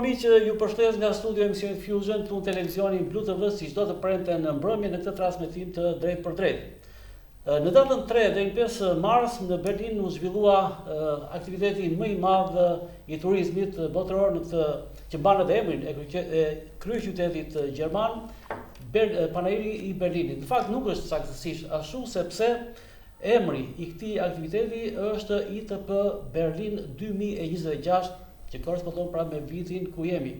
miq, ju përshëndes nga studio e emisionit Fusion këtu në televizionin Blu TV, si çdo të premte në mbrëmje në këtë transmetim të drejt për drejt. Në datën 3 dhe 5 mars në Berlin u zhvillua aktiviteti më i madh i turizmit botëror në këtë që mban edhe emrin e kryeqytetit gjerman, Panajiri i Berlinit. Në fakt nuk është saktësisht ashtu sepse emri i këtij aktiviteti është ITP Berlin 2026, që korespondon pra me vitin ku jemi.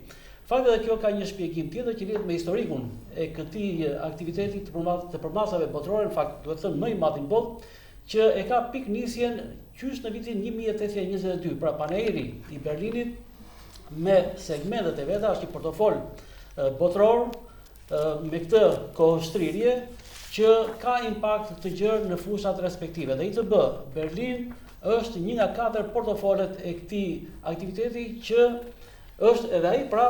Fakti edhe kjo ka një shpjegim tjetër që lidhet me historikun e këtij aktiviteti të përmasave botërore, në fakt duhet të thënë më i madh në botë, që e ka piknisjen qysh në vitin 1822. Pra Panajiri i Berlinit me segmentet e veta është një portofol botëror me këtë kohështrirje që ka impakt të gjerë në fushat respektive. Dhe ITB Berlin është një nga 4 portofolet e këtij aktiviteti që është edhe ai pra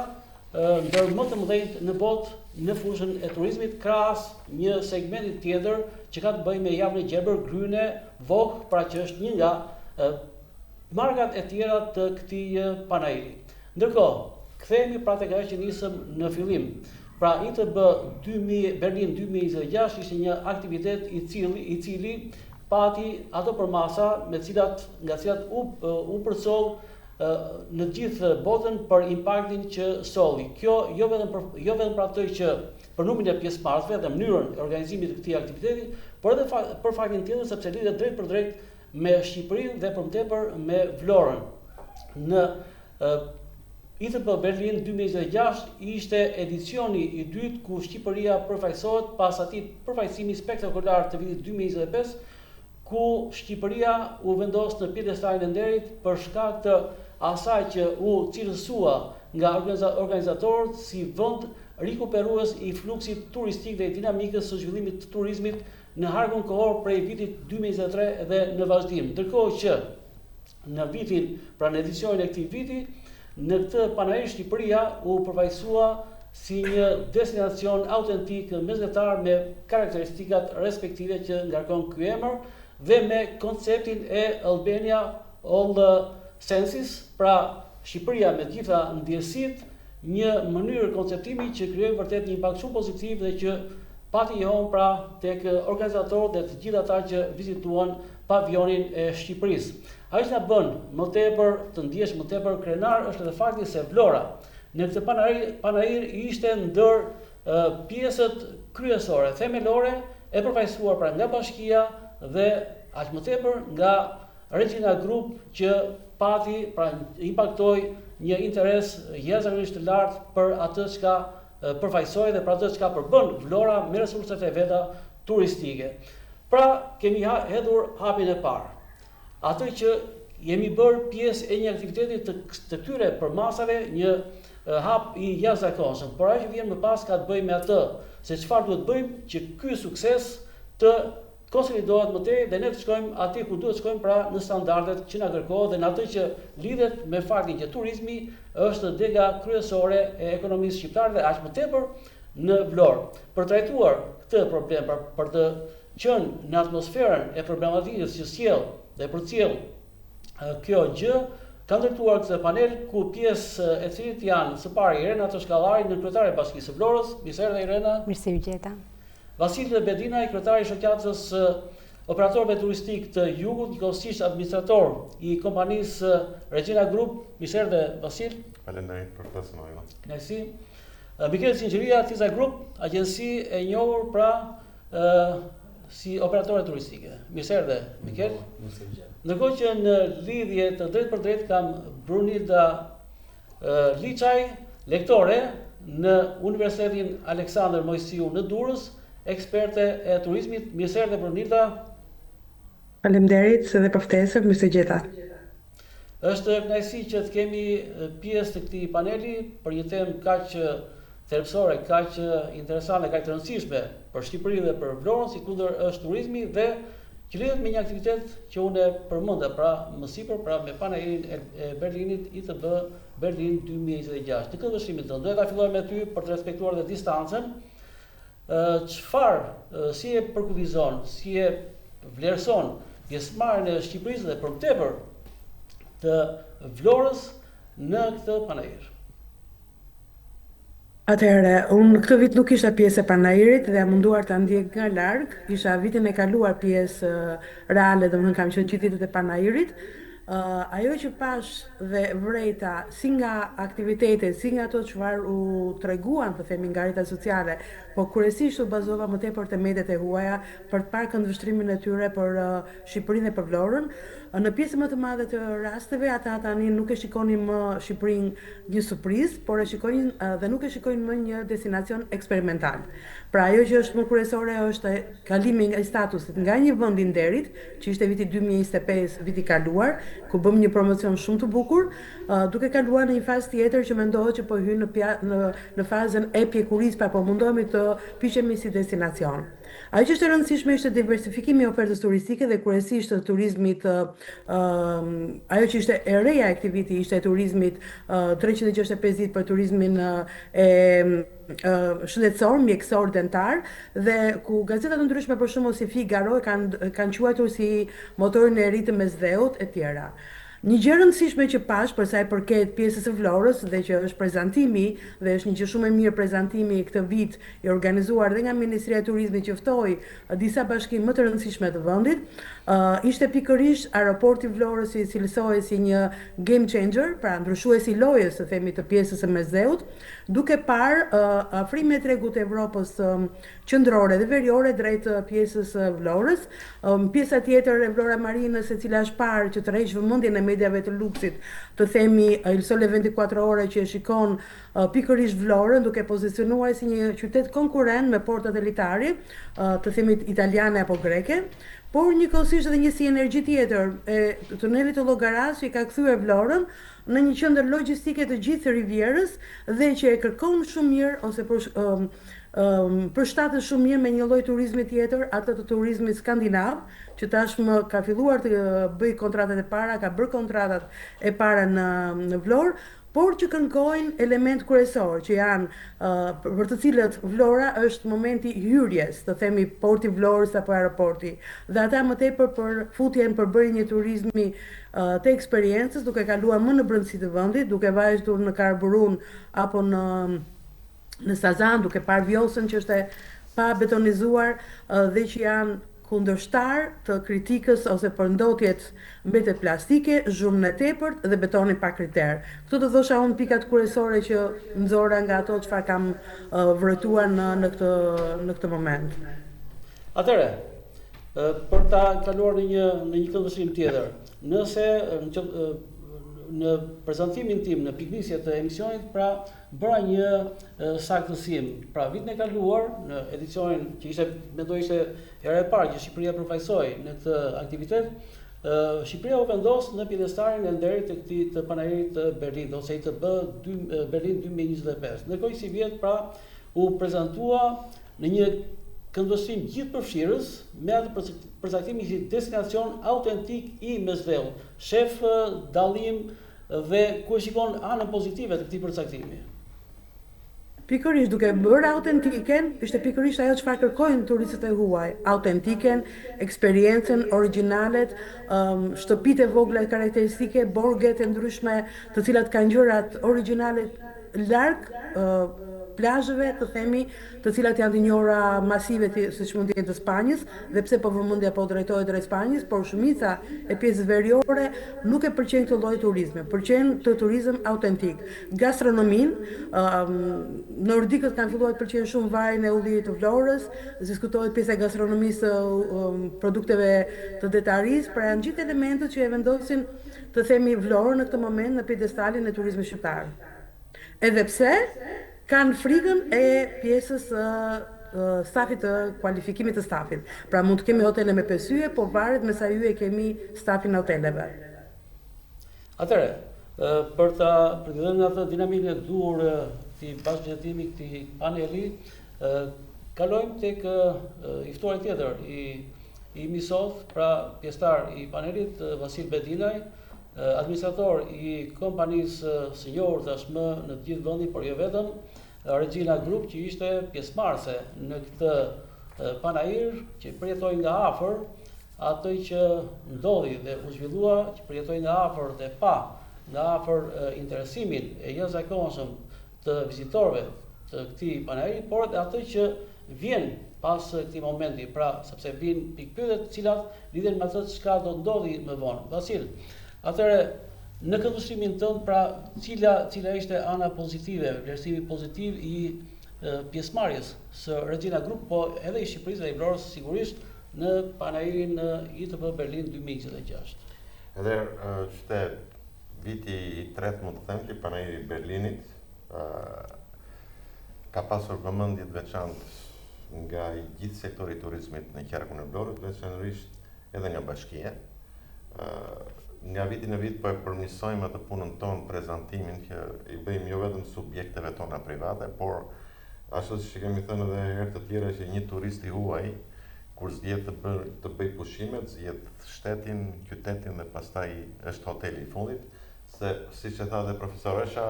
ndër më të mëdhenjt në botë në fushën e turizmit, krahas një segmenti tjetër që ka të bëjë me javën e gjelbër, Gryne, Vogue, pra që është një nga markat e tjera të këtij Panajiri. Ndërkohë, kthehemi pra tek ajo që nisëm në fillim. Pra ITB Berlin 2026 ishte një aktivitet i cili pati ato përmasa nga cilat u përcoll në gjithë botën për impaktin që solli. Kjo jo vetëm për atë që për numrin e pjesëmarrësve dhe mënyrën e organizimit të këtij aktiviteti, por edhe për faktin tjetër sepse lidhet drejt për drejt me Shqipërinë dhe për më tepër me Vlorën. Në ITP Berlin 2026 ishte edicioni i dytë ku Shqipëria përfaqësohet pas atij përfaqësimi spektakolar të vitit 2025, ku Shqipëria u vendos në pjedestalin e nderit për shkak të asaj që u cilësua nga organizatorët si vend rikuperues i fluksit turistik dhe i dinamikës së zhvillimit të turizmit në harkun kohor prej vitit 2023 dhe në vazhdim. Ndërkohë që në vitin, pra në edicionin e këtij viti, në këtë Panajir Shqipëria u përfaqësua si një destinacion autentik mesdhetar me karakteristikat respektive që ngarkon ky emër dhe me konceptin e Albania All Senses, pra Shqipëria me gjitha ndjesitë, një mënyrë konceptimi që krijon vërtet një impakt shumë pozitiv dhe që pati johon pra tek organizatorët dhe të gjithë ata që vizituan pavionin e Shqipërisë. Ajo që na bën më tepër të ndjesh më tepër krenar është edhe fakti se Vlora në këtë Panajir ishte ndër pjesët kryesore, themelore e përfaqësuar pra nga Bashkia dhe aq më tepër nga Regina Group që pati pra impaktoi një interes jashtëzakonisht të lartë për atë çka përfaqësoi dhe për atë çka përbën Vlora me resurset e veta turistike. Pra kemi hedhur hapin e parë. Atë që jemi bërë pjesë e një aktiviteti të këtyre përmasave, një hap i jashtëzakonshëm. Por ajo që vjen më pas ka të bëjë me atë se çfarë duhet bëjmë që ky sukses të konsolidohet më tej dhe ne të shkojmë aty ku duhet të shkojmë, pra në standardet që na kërkohet dhe në atë që lidhet me faktin që turizmi është dega kryesore e ekonomisë shqiptare dhe aq më tepër në Vlorë. Për trajtuar këtë problem, për të qenë në atmosferën e problematikës që sjell dhe përcjell kjo gjë, ka ndërtuar këtë panel ku pjesë e cilit janë së pari Irena Toshkallari, kryetare e Bashkisë së Vlorës. Mirëserdhje Irena. Mirëse u gjeta. Vasil Bedinaj, kryetari i shoqatës operatorëve turistik të Jugut, njëkohësisht administrator i kompanisë Regina Group. Mirëserdhje Vasil. Faleminderit për ftesën tuaj. Kënaqësi. Mikel Sinqeria, Tiza Group, agjenci e njohur pra si operatore turistike. Mirëserdhje Mikel. Ndërkohë që në lidhje të drejt për drejt kam Brunilda Liçaj, lektore në Universitetin Aleksandër Mojsiu në Durrës, eksperte e turizmit. Mirëserdhje Brunilda. Faleminderit edhe për ftesën, mirë gjeta. Është kënaqësi që të kemi pjesë të këtij paneli për një temë kaq thelbësore, kaq interesante, kaq të rëndësishme për Shqipërinë dhe për Vlorën, sikundër është turizmi dhe që lidhet me një aktivitet që unë përmenda pra më sipër, pra me Panajirin e Berlinit, ITB Berlin 2026. Në këtë vështrimit tonë, doja ta filloj me ty për të respektuar dhe distancën. Çfarë si e përkufizon, si e vlerëson pjesëmarrjen e Shqipërisë dhe për tepër të Vlorës në këtë Panajir? Atëherë, unë këtë vit nuk isha pjesë e panairit dhe munduar ta ndjek nga larg. Isha vitin e kaluar pjesë reale, domethënë kam qenë gjithë ditët e panairit. Ajo që pash dhe vrejta si nga aktivitetet, si nga ato çfarë u treguan, të themi nga rrjetet sociale, po kryesisht u bazova më tepër te mediat e huaja për të parë këndvështrimin e tyre për Shqipërinë dhe për Vlorën. Në pjesë më të madhe të rasteve ata tani nuk e shikonin më Shqipërinë një surprizë, por e shikonin dhe nuk e shikojnë më një destinacion eksperimental. Pra ajo që është më kryesore është kalimi nga statusit nga një vend i nderit, që ishte viti 2025, viti i kaluar, ku bëm një promocion shumë të bukur, duke kaluar në një fazë tjetër që mendohet që po hyn në fazën e pjekurisë, pra po mundohemi të piqemi si destinacion. Ajo që është e rëndësishme ishte diversifikimi i ofertës turistike dhe kryesisht të turizmit, ajo që ishte e reja e këtij viti ishte e turizmit 365 ditë për turizmin e shëndetësor, mjekësor, dentar, dhe ku gazetat të ndryshme për shembull si Figaro kanë quajtur si motorin e ri të mesdheut e tjera. Një gjë e rëndësishme që pash për sa i përket pjesës së Vlorës dhe që është prezantimi dhe është një gjë shumë e mirë prezantimi këtë vit i organizuar dhe nga Ministria e Turizmit që ftoi disa bashkime më të rëndësishme të vendit, ishte pikërisht aeroporti i Vlorës i cilësohej si një game changer, pra ndryshuesi i lojës të themi të pjesës së mesdheut, duke parë afrimin e tregut të Evropës qendrore dhe veriore drejt pjesës së Vlorës. Pjesa tjetër e Vlora Marinës, e cila është parë që tërheq vëmendjen e mediave të luksit, të themi Il Sole 24 Ore, që e shikon pikërisht Vlorën duke pozicionuar si një qytet konkurrent me portat elitare, të themi italiane apo greke, por njëkohësisht edhe një si energji tjetër e tunelit të Llogaras që i ka kthyer Vlorën në një qendër logjistike të gjithë Rivierës dhe që e kërkon shumë mirë ose përshtatet shumë mirë me një lloj turizmi tjetër, atë të turizmit skandinav, që tashmë ka filluar të bëj kontratat e para, ka bërë kontratat e para në Vlorë, por që kërkojnë element kryesor, që janë për të cilët Vlora është momenti hyrjes, të themi porti Vlorës apo aeroporti, dhe ata më tepër për futjen për bërjen një turizmi të eksperiencës, duke kaluar më në brendësi të vendit, duke vajtur në Karburun apo në Sazan, duke parë Vjosën që është pa betonizuar dhe që janë kundërshtar të kritikës ose përndotjet mbetet plastike, zhurmën e tepërt dhe betonin pa kriter. Këto të thosha unë pikat kryesore që nxora nga ato çfarë kam vërtetuar në këtë moment. Atëre, për ta kaluar në një këndvështrim tjetër, nëse në prezantimin tim në piknisje të emisionit, pra bëra një saktësim. Pra vitin e kaluar në edicionin që mendoj ishte hera e parë që Shqipëria përfaqësoi në këtë aktivitet, Shqipëria u vendos në pjedestarin e nderit të këtij të panairit të Berlin ose ITB Berlin 2025. Ndërkohë si vjet pra u prezantua në një këndvështrim gjithëpërfshirës me atë përcaktimi si destinacion autentik i mesdheut, shef dallim dhe ku shikon anën pozitive të këtij përcaktimi. Pikërisht duke bërë autentiken, ishte pikërisht ajo çfarë kërkojnë turistët e huaj, autentiken, eksperiencën, originalet, shtëpitë e vogla karakteristike, borgjet e ndryshme, të cilat kanë gjërat origjinale larg plazheve, të themi, të cilat janë të njohura masive siç mund të jenë të Spanjës, dhe pse po vëmendja po drejtohet drejt Spanjës, por shumica e pjesës veriore nuk e pëlqejnë këtë lloj turizmi, pëlqejnë të turizëm autentik. Gastronominë, nordikët kanë filluar të pëlqejnë shumë vajin e ullirit të Vlorës, diskutohet pjesa e gastronomisë produkteve të detarisë, pra janë gjithë elementët që e vendosin të themi Vlorën në këtë moment në pjedestalin e turizmit shqiptar. Edhe pse kanë frikën e pjesës stafit të kualifikimit të stafit. Pra mund të kemi hotele me 5 yje, po varet me sa yje kemi stafin në hoteleve. Atëre, për të dhënë atë dinamikën e duhur të bashkëngjatimit këtij paneli, kalojmë tek i ftuari tjetër i misot, pra pjesëtar i panelit Vasil Bedinaj, administrator i kompanisë së njohur tashmë në të gjithë vendin, por jo vetëm, Regina Group, që ishte pjesëmarrëse në këtë panair, që përjetoi nga afër atë që ndodhi dhe u zhvillua, që përjetoi nga afër dhe pa nga afër interesimin e jashtëzakonshëm të vizitorëve të këtij panajiri, por edhe atë që vjen pas këtij momenti, pra sepse vijnë pikpyetjet të cilat lidhen me atë çka do ndodhi më vonë. Vasil, atëherë në këndvështrimin tënd, pra cila ishte ana pozitive, vlerësimi pozitiv i pjesëmarrjes së Regina Group, po edhe i Shqipërisë dhe i Vlorës sigurisht në panajirin ITP Berlin 2026. Edhe ishte viti i tretë, mund të them, që panajiri i Berlinit ka pasur vëmendje të veçantë nga i gjithë sektori i turizmit në qarkun e Vlorës, veçanërisht edhe nga bashkia. Nga viti në vit po e përmirësojmë atë punën tonë, prezantimin që i bëjmë jo vetëm subjekteve tona private, por ashtu si kemi thënë edhe herë të tjera që një turist i huaj, kur zgjedh të bëj pushimet, zgjedh shtetin, qytetin dhe pastaj është hoteli i fundit, se siç e tha dhe profesoresha,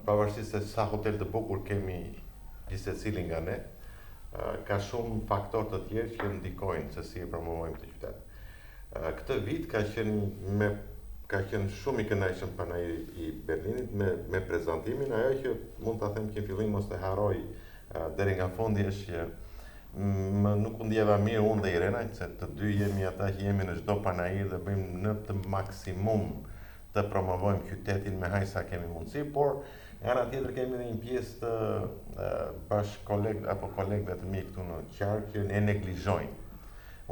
pavarësisht se sa hotel të bukur kemi secili nga ne, ka shumë faktorë të tjerë që ndikojnë se si e promovojmë këtë qytet. Këtë vit ka qenë shumë i kënaqshëm panajiri i Berlinit me prezantimin. Ajo që mund ta them që në fillim mos e harroj deri nga fundi është që nuk u ndjeva mirë unë dhe Irena, se të dy jemi ata që jemi në çdo panajir dhe bëjmë në të maksimum të promovojmë qytetin me haj sa kemi mundësi, por ana tjetër kemi edhe një pjesë të bashkë apo kolegëve të mi këtu në qark që ne neglizhojnë.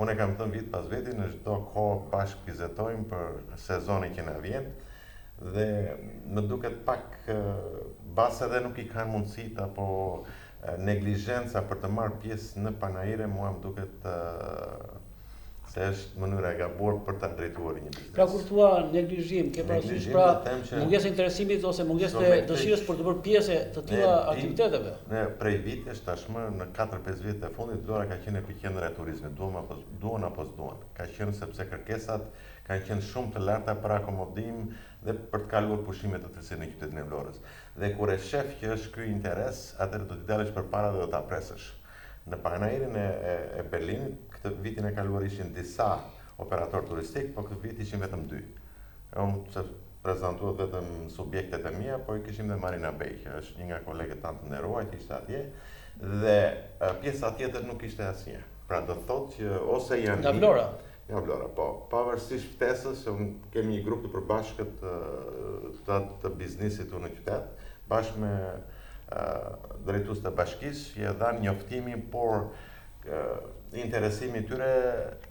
Unë e kam thënë vit pas viti, në çdo kohë bashkë vizetojmë për sezonin që na vjen dhe më duket pak base edhe nuk i kanë mundësit apo neglizhenca për të marrë pjesë në panajire, mua më duket se është mënyra e gabuar për ta drejtuar një biznes. Pra kur thua neglizhim, ke parasysh pra mungesë interesimit ose mungesë dëshirës për të bërë pjesë të tilla aktiviteteve? Ne prej vitesh tashmë në 4-5 vjet e fundit Vlora ka qenë epiqendra e turizmit, duan apo s'duan. Ka qenë sepse kërkesat kanë qenë shumë të larta për akomodim dhe për të kaluar pushimet të tërësisë në qytetin e Vlorës. Dhe kur e shef që është ky interes, atëherë do të dalësh përpara dhe do ta presësh. Në panajirin e Berlinit, këtë vitin e kaluar ishin disa operator turistik, po këtë vit ishin vetëm 2. Unë se prezantuat vetëm subjektet e mia, po i kishim dhe Marina Bey, që është një nga kolegët tanë të nderuar, që ishte atje, dhe pjesa tjetër nuk ishte asnjë. Pra do thotë që ose janë nga Vlora. Nga Vlora, po. Pavarësisht ftesës, kemi një grup të përbashkët të biznesit në qytet, bashkë me drejtues të bashkisë që dhanë njoftimin, por interesimi i tyre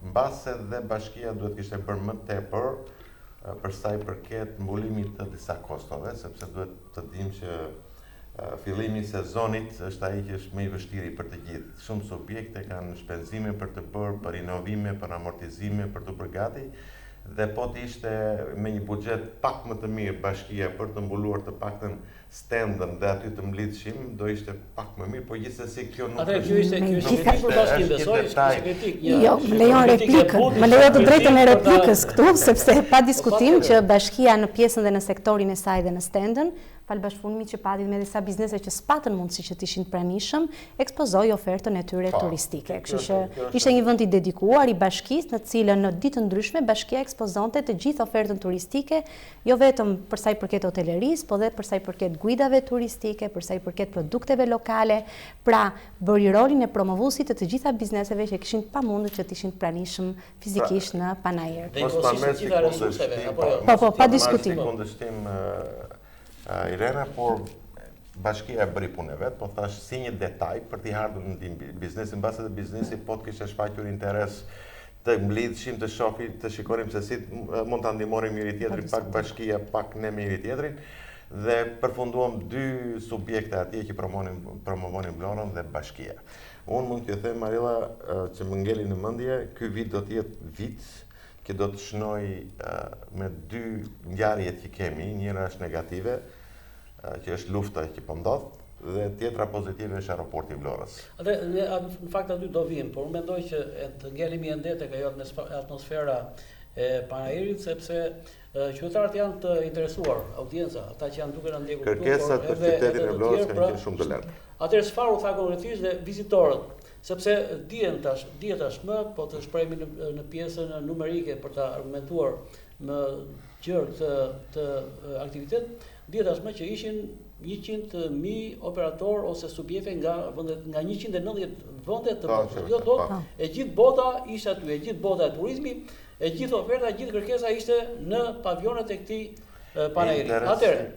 mbase dhe bashkia duhet kishte bërë më tepër për sa i përket mbulimit të disa kostove, sepse duhet të dimë që fillimi i sezonit është ai që është më i vështirë për të gjithë. Shumë subjekte kanë shpenzime për të bërë, për rinovime, për amortizime, për të bërë gati. Dhe po të ishte me një buxhet pak më të mirë bashkia për të mbuluar të paktën stendën dhe aty të mblidhshim, do ishte pak më mirë, por gjithsesi kjo nuk është. Kjo ishte kritik për bashkinë, besoj, ishte kritik. Jo, më lejon replikën. Më lejo të drejtën e replikës këtu, sepse pa diskutim që bashkia në pjesën dhe në sektorin e saj dhe në stendën, falë bashkëpunimit që patit me disa biznese që s'patën mundësi që të ishin pranishëm, ekspozoi ofertën e tyre turistike. Kështu që ishte një vend i dedikuar i bashkisë, në cilën në ditë ndryshme bashkia ekspozonte të gjithë ofertën turistike, jo vetëm për sa i përket hotelerisë, po dhe për sa i përket guidave turistike, për sa i përket produkteve lokale, pra bëri rolin e promovuesit të gjitha bizneseve që kishin pamundur që të ishin pranishëm fizikisht në panajër. Po, pa diskutim. Irena, por bashkia e bëri punën e vet, po thash si një detaj për t'i ardhur në biznesin, mbase të biznesi po të kishte shfaqur interes të mblidhshim, të shohim, të shikonim se si mund ta ndihmonim njëri tjetrin, pak bashkia, pak ne me njëri tjetrin, dhe përfunduam 2 subjekte atje që promovonin Vlorën dhe bashkia. Unë mund t'ju them, Marilla, që më ngeli në mendje, ky vit do të jetë vit që do të shënoj me 2 ngjarjet që kemi, njëra është negative, që është lufta që po ndodh, dhe tjetra pozitive është aeroporti i Vlorës. Atë në fakt aty do vim, por unë mendoj që të ngelimi ende tek ajo atmosfera e panajirit, sepse qytetarët janë të interesuar, audienca, ata që janë duke na ndjekur këtu, kërkesat për qytetin e Vlorës kanë qenë shumë të larta. Atëherë çfarë u tha konkretisht dhe vizitorët, sepse dihet tashmë, po të shprehemi në pjesën numerike për ta argumentuar më gjerë të aktivitet, dihet tashmë që ishin 100.000 operator ose subjekte nga 190 vende të botës. Jo dot, e gjithë bota ishte aty, e gjithë bota e turizmi, e gjithë oferta, e gjithë kërkesa ishte në pavionet e këtij panajri. Atëherë,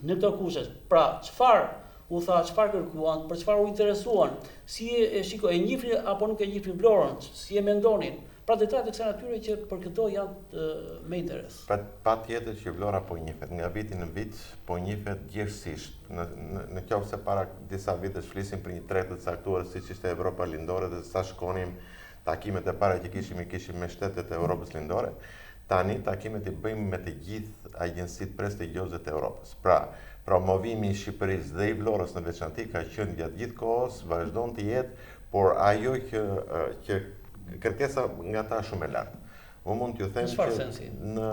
në këto kushte, pra çfarë kërkuan, për çfarë u interesuan, si e shikoj, e njihnin apo nuk e njihnin Vlorën, si e mendonin. Pra detajt e kësaj natyre që për këto janë me interes. Patjetër që Vlora po njihet nga viti në vit, po njihet gjithësisht. Në qoftë se para disa vitesh flisim për një treg të caktuar siç ishte Evropa Lindore dhe sa shkonim takimet e para që kishim me shtetet e Europës Lindore. Tani takimet I bëjmë me të gjithë agjensitë prestigjioze të Europës. Pra, promovimi I Shqipërisë dhe I Vlorës në veçantë ka qenë gjatë gjithë kohës, vazhdon të jetë, por ajo që kërkesa nga ta shumë e lartë. Unë mund t'ju them që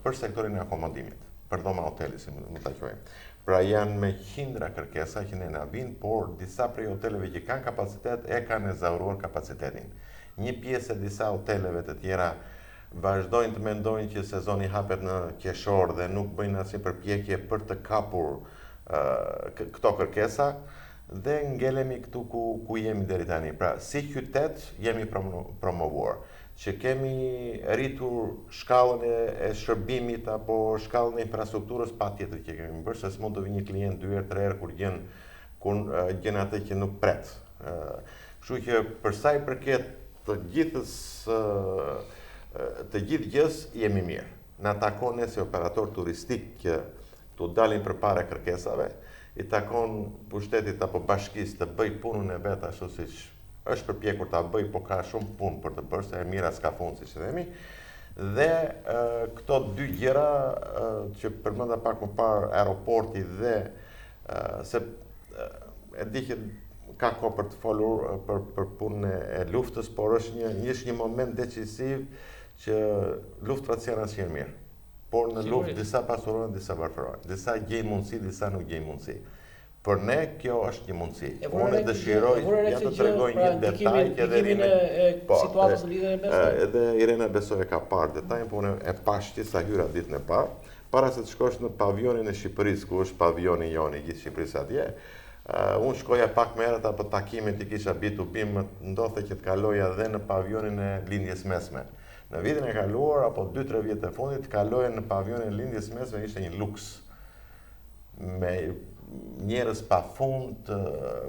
për sektorin e akomodimit, për dhoma hoteli, si mund ta quajmë. Pra janë me qindra kërkesa që ne na vinë, por disa prej hoteleve që kanë kapacitet e kanë ezauruar kapacitetin. Një pjesë e disa hoteleve të tjera vazhdojnë të mendojnë që sezoni hapet në qershor dhe nuk bëjnë asnjë përpjekje për të kapur këto kërkesa. Dhe ngelemi këtu ku jemi deri tani. Pra, si qytet jemi promovuar, që kemi rritur shkallën e shërbimit apo shkallën e infrastrukturës, patjetër që kemi bërë, se s'mund të vi një klient 2 herë 3 herë kur gjen atë që nuk pret. Kështu që për sa I përket të gjithë gjës jemi mirë. Na takon ne si operator turistik që tu dalin përpara kërkesave, I takon pushtetit apo bashkisë të bëj punën e vet ashtu siç është përpjekur ta bëj, po ka shumë punë për të bërë, se e mira s'ka fund, siç themi. Dhe këto dy gjëra që përmenda pak më parë, aeroporti dhe se e di që ka kohë për të folur për punën e luftës, por është një moment decisiv që luftrat janë asnjëherë mirë. Por në luftë disa pasurohen, disa varfërohen. Disa gjejnë mundësi, disa nuk gjejnë mundësi. Për ne kjo është një mundësi. Unë dëshiroj ja të tregoj një detaj që situatës në lidhje me edhe Irena besoj e ka parë detajin, por unë e pash që sa hyra ditën e parë, para se të shkosh në pavionin e Shqipërisë, ku është pavioni jonë I gjithë Shqipërisë atje. Unë shkoja pak më herët apo takimin që kisha B2B, më ndodhte që të kaloja dhe në pavionin e lindjes mesme. Në vitin e kaluar, apo 2-3 vjet e fundit, kaloja në pavionin e lindjes mesme, ishte një luks. Me njerëz pa fund,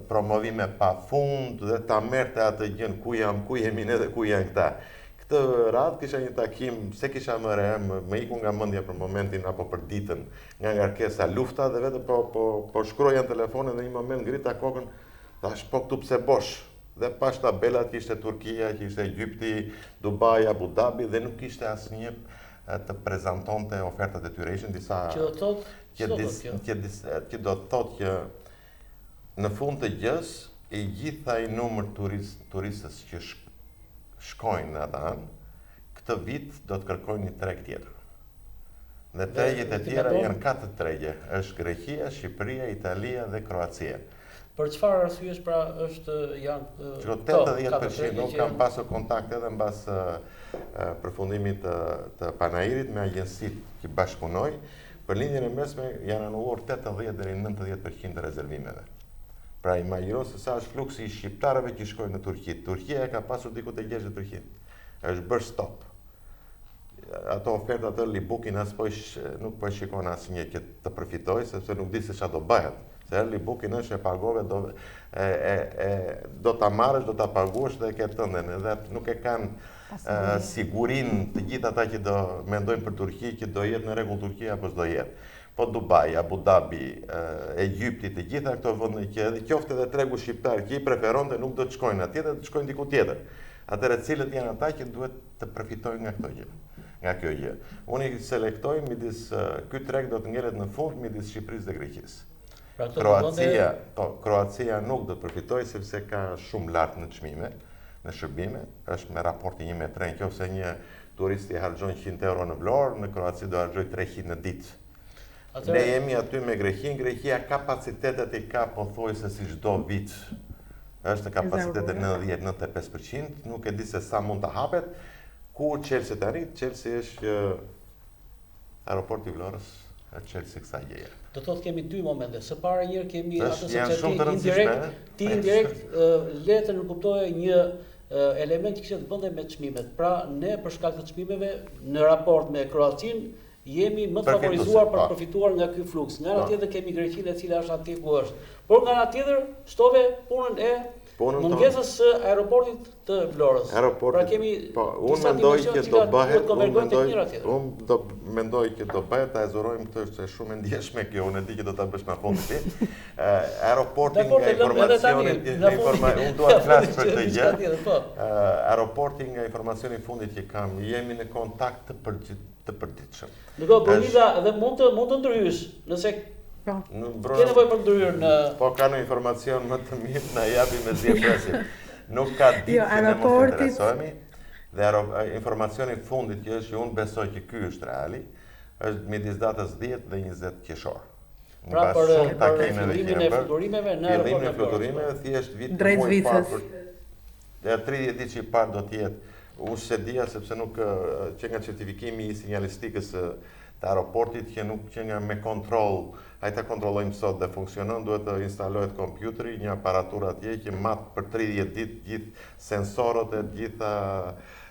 promovime pa fund, dhe ta merrte atë gjën ku jemi ne dhe ku janë këta. Këtë radhë kisha një takim, se kisha më re, më iku nga mendja për momentin apo për ditën, nga ngarkesa lufta dhe vetë po shkroja në telefon dhe në një moment ngrita kokën, thash po këtu pse bosh. Dhe pash tabelat që ishte Turqia, që ishte Egypti, Dubai, Abu Dhabi dhe nuk ishte asnjë të prezantonte ofertat e tyre. Ishin disa që do të thotë që në fund të gjës I gjitha I numër turistës që shkojnë në atë anë, këtë vit do të kërkojnë një treg tjetër. Dhe tregjet e tjera janë 4 tregje, është Greqia, Shqipëria, Italia dhe Kroacia. Për çfarë arsyesh pra janë 80%, nuk kam pasur kontakt edhe mbas përfundimit të panairit me agjensitë që bashkëpunoj, për lindjen e mesme janë anulluar 80 deri në 90% të rezervimeve. Pra imagjino se sa është fluksi I shqiptarëve që shkojnë në Turqi. Turqia e ka pasur diku te 60 Turqi. Është bërë stop. Ato oferta të Libukin nuk po shikon asnjë që të përfitoj, sepse nuk di se çfarë do bëhet. Se Libukin është e pagove, do ta marrësh, do ta paguash dhe ke tënden. Edhe nuk e kanë sigurin të gjithë ata që do mendojnë për Turqi, që do jetë në rregull Turqia apo s'do jetë. Po Dubai, Abu Dhabi, Egypti, të gjitha këto vende që edhe qoftë edhe tregu shqiptar që I preferonte nuk do të shkojnë atje, do të shkojnë diku tjetër. Atëherë cilët janë ata që duhet të përfitojnë nga këto gjë, nga kjo gjë. Unë I selektoj midis ky treg do të ngelet në fund midis Shqipërisë dhe Greqisë. Kroacia nuk do të përfitojë sepse ka shumë lart në çmime, në shërbime, është me raporti 1:3, nëse një turist I harxhon 100 euro në Vlorë, në Kroaci do harxhoj 300 në ditë. Ne jemi aty me Greqinë, Greqia kapacitetet I ka pothuajse si çdo vit. Është në kapacitet e 90-95%, nuk e di se sa mund të hapet. Ku Chelsea tani? Chelsea është aeroporti I Vlorës, çelësi kësaj gjëje. Do thotë kemi dy momente. Së pari njëherë kemi atë janë shumë të ti indirekt le të nënkuptoje një element që kishte të bënte me çmimet. Pra ne për shkak të çmimeve në raport me Kroacinë jemi më të favorizuar për të përfituar nga ky fluks. Nga ana tjetër kemi Greqinë e cila është atje ku është. Por nga ana tjetër shtove punën e mungesës së aeroportit të Vlorës. Pra kemi unë mendoj që do bëhet, unë do mendoj që do bëhet ta zërojmë këtë është shumë e ndjeshme kjo, unë e di që do ta bësh në fund ti. Aeroporti nga informacionit, unë dua të flas për këtë gjë. Aeroporti nga informacioni i fundit që kam, jemi në kontakt të përditshëm. Ndërkohë Brunida dhe mund të ndryhysh, nëse ke nevojë për ndryrën. Po ka në informacion më të mirë na japi me zi presim. Nuk ka ditë që ne mos të interesojemi. Dhe informacioni i fundit që është që unë besoj që ky është reali, është midis datës 10 dhe 20 qershor. Pra për fillimin e fluturimeve në aeroportin e fluturimeve thjesht vit të muaj parë. 30 ditë që i parë do të jetë. Unë se dia sepse nuk që nga certifikimi i sinjalistikës të aeroportit që nga me kontrol, hajta kontrollojmë sot dhe funksionon, duhet të instalohet kompjuteri, një aparatur atje që matë për 30 ditë gjithë sensorët e gjitha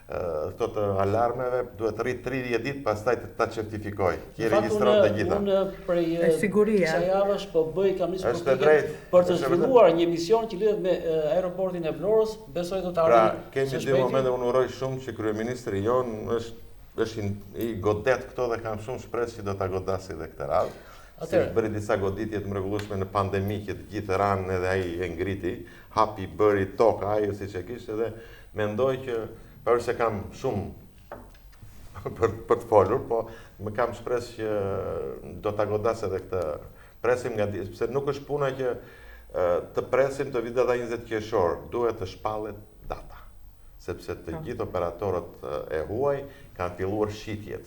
këto të alarmeve, duhet të rritë 30 ditë pastaj të ta certifikoj. Kje regjistron të gjitha. Unë prej kësaj javësh po bëj kam nisur për të zhvilluar një mision që lidhet me aeroportin e Vlorës, besoj do të arrijë. Pra, kemi dy momente, unë uroj shumë që kryeministri jonë është i godet këto dhe kam shumë shpresë që do ta godasi dhe këtë radhë. Si është bëri disa goditje të mrekullueshme në pandemi që të gjithë ranë edhe ai e ngriti, hapi bëri tokë ai siç e kishte dhe mendoj që pavarësisht se kam shumë për të folur, po më kam shpresë që do ta godasë edhe këtë. Presim nga sepse nuk është puna që të presim të vitë data 20 qershor, duhet të shpallet data. Sepse të gjithë operatorët e huaj kanë filluar shitjet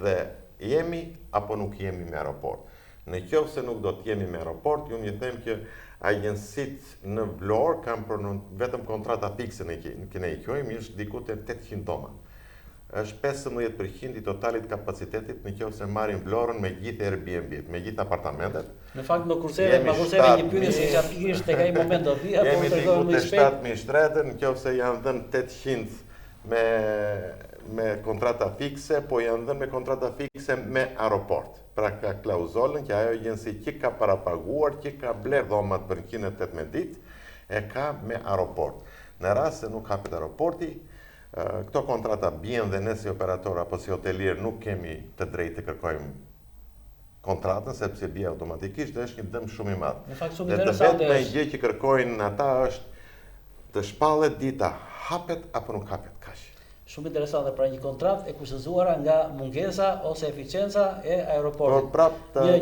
dhe jemi apo nuk jemi me aeroport. Në qoftë se nuk do të jemi me aeroport, ju një them që agjensitë në Vlorë kanë vetëm kontrata fikse ne i quajmë, është diku te 800 toma. Është 15% i totalit kapacitetit në qoftë se marrin Vlorën me gjithë Airbnb-t, me gjithë apartamentet. Në fakt më kurseve një pyetje se ja pikërisht tek ai moment do vi apo të tregoj më shpejt. Jemi 7.000 shtretën, në qoftë se janë dhënë 800 me kontrata fikse, po janë dhënë me kontrata fikse me aeroport. Pra ka klauzolën që ajo agjensi që ka parapaguar, që ka bler dhomat për 118 ditë, e ka me aeroport. Në rast se nuk hapet aeroporti, këto kontrata bien dhe ne si operator apo si hotelier nuk kemi të drejtë të kërkojmë kontratën, sepse bie automatikisht dhe është një dëm shumë i madh. Dhe të vetme gjë që kërkojnë ata është të shpallet dita, hapet apo nuk hapet, kaq. Shumë interesante, pra një kontratë e kushtozuara nga mungesa ose eficienca e aeroportit.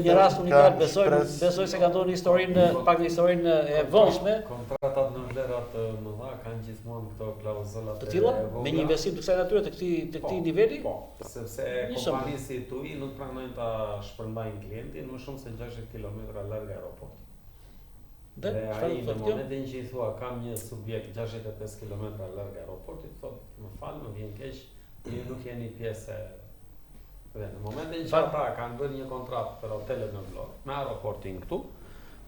Një rast unikal, besoj se ka ndodhur pak në historinë e vonshme. Kontratat në vlerat të mëdha kanë gjithmonë këto klauzula të tilla me një investim të kësaj natyre të këtij niveli. Po, sepse kompanitë si TUI nuk pranojnë ta shpërndajnë klientin më shumë se 60 kilometra larg aeroportit. Dhe ai në momentin që i thua kam një subjekt 65 km larg aeroportit, thotë më fal, më vjen keq, ju nuk jeni pjesë. Dhe në momentin që ata kanë bërë një kontratë për hotelet në Vlorë, me aeroportin këtu,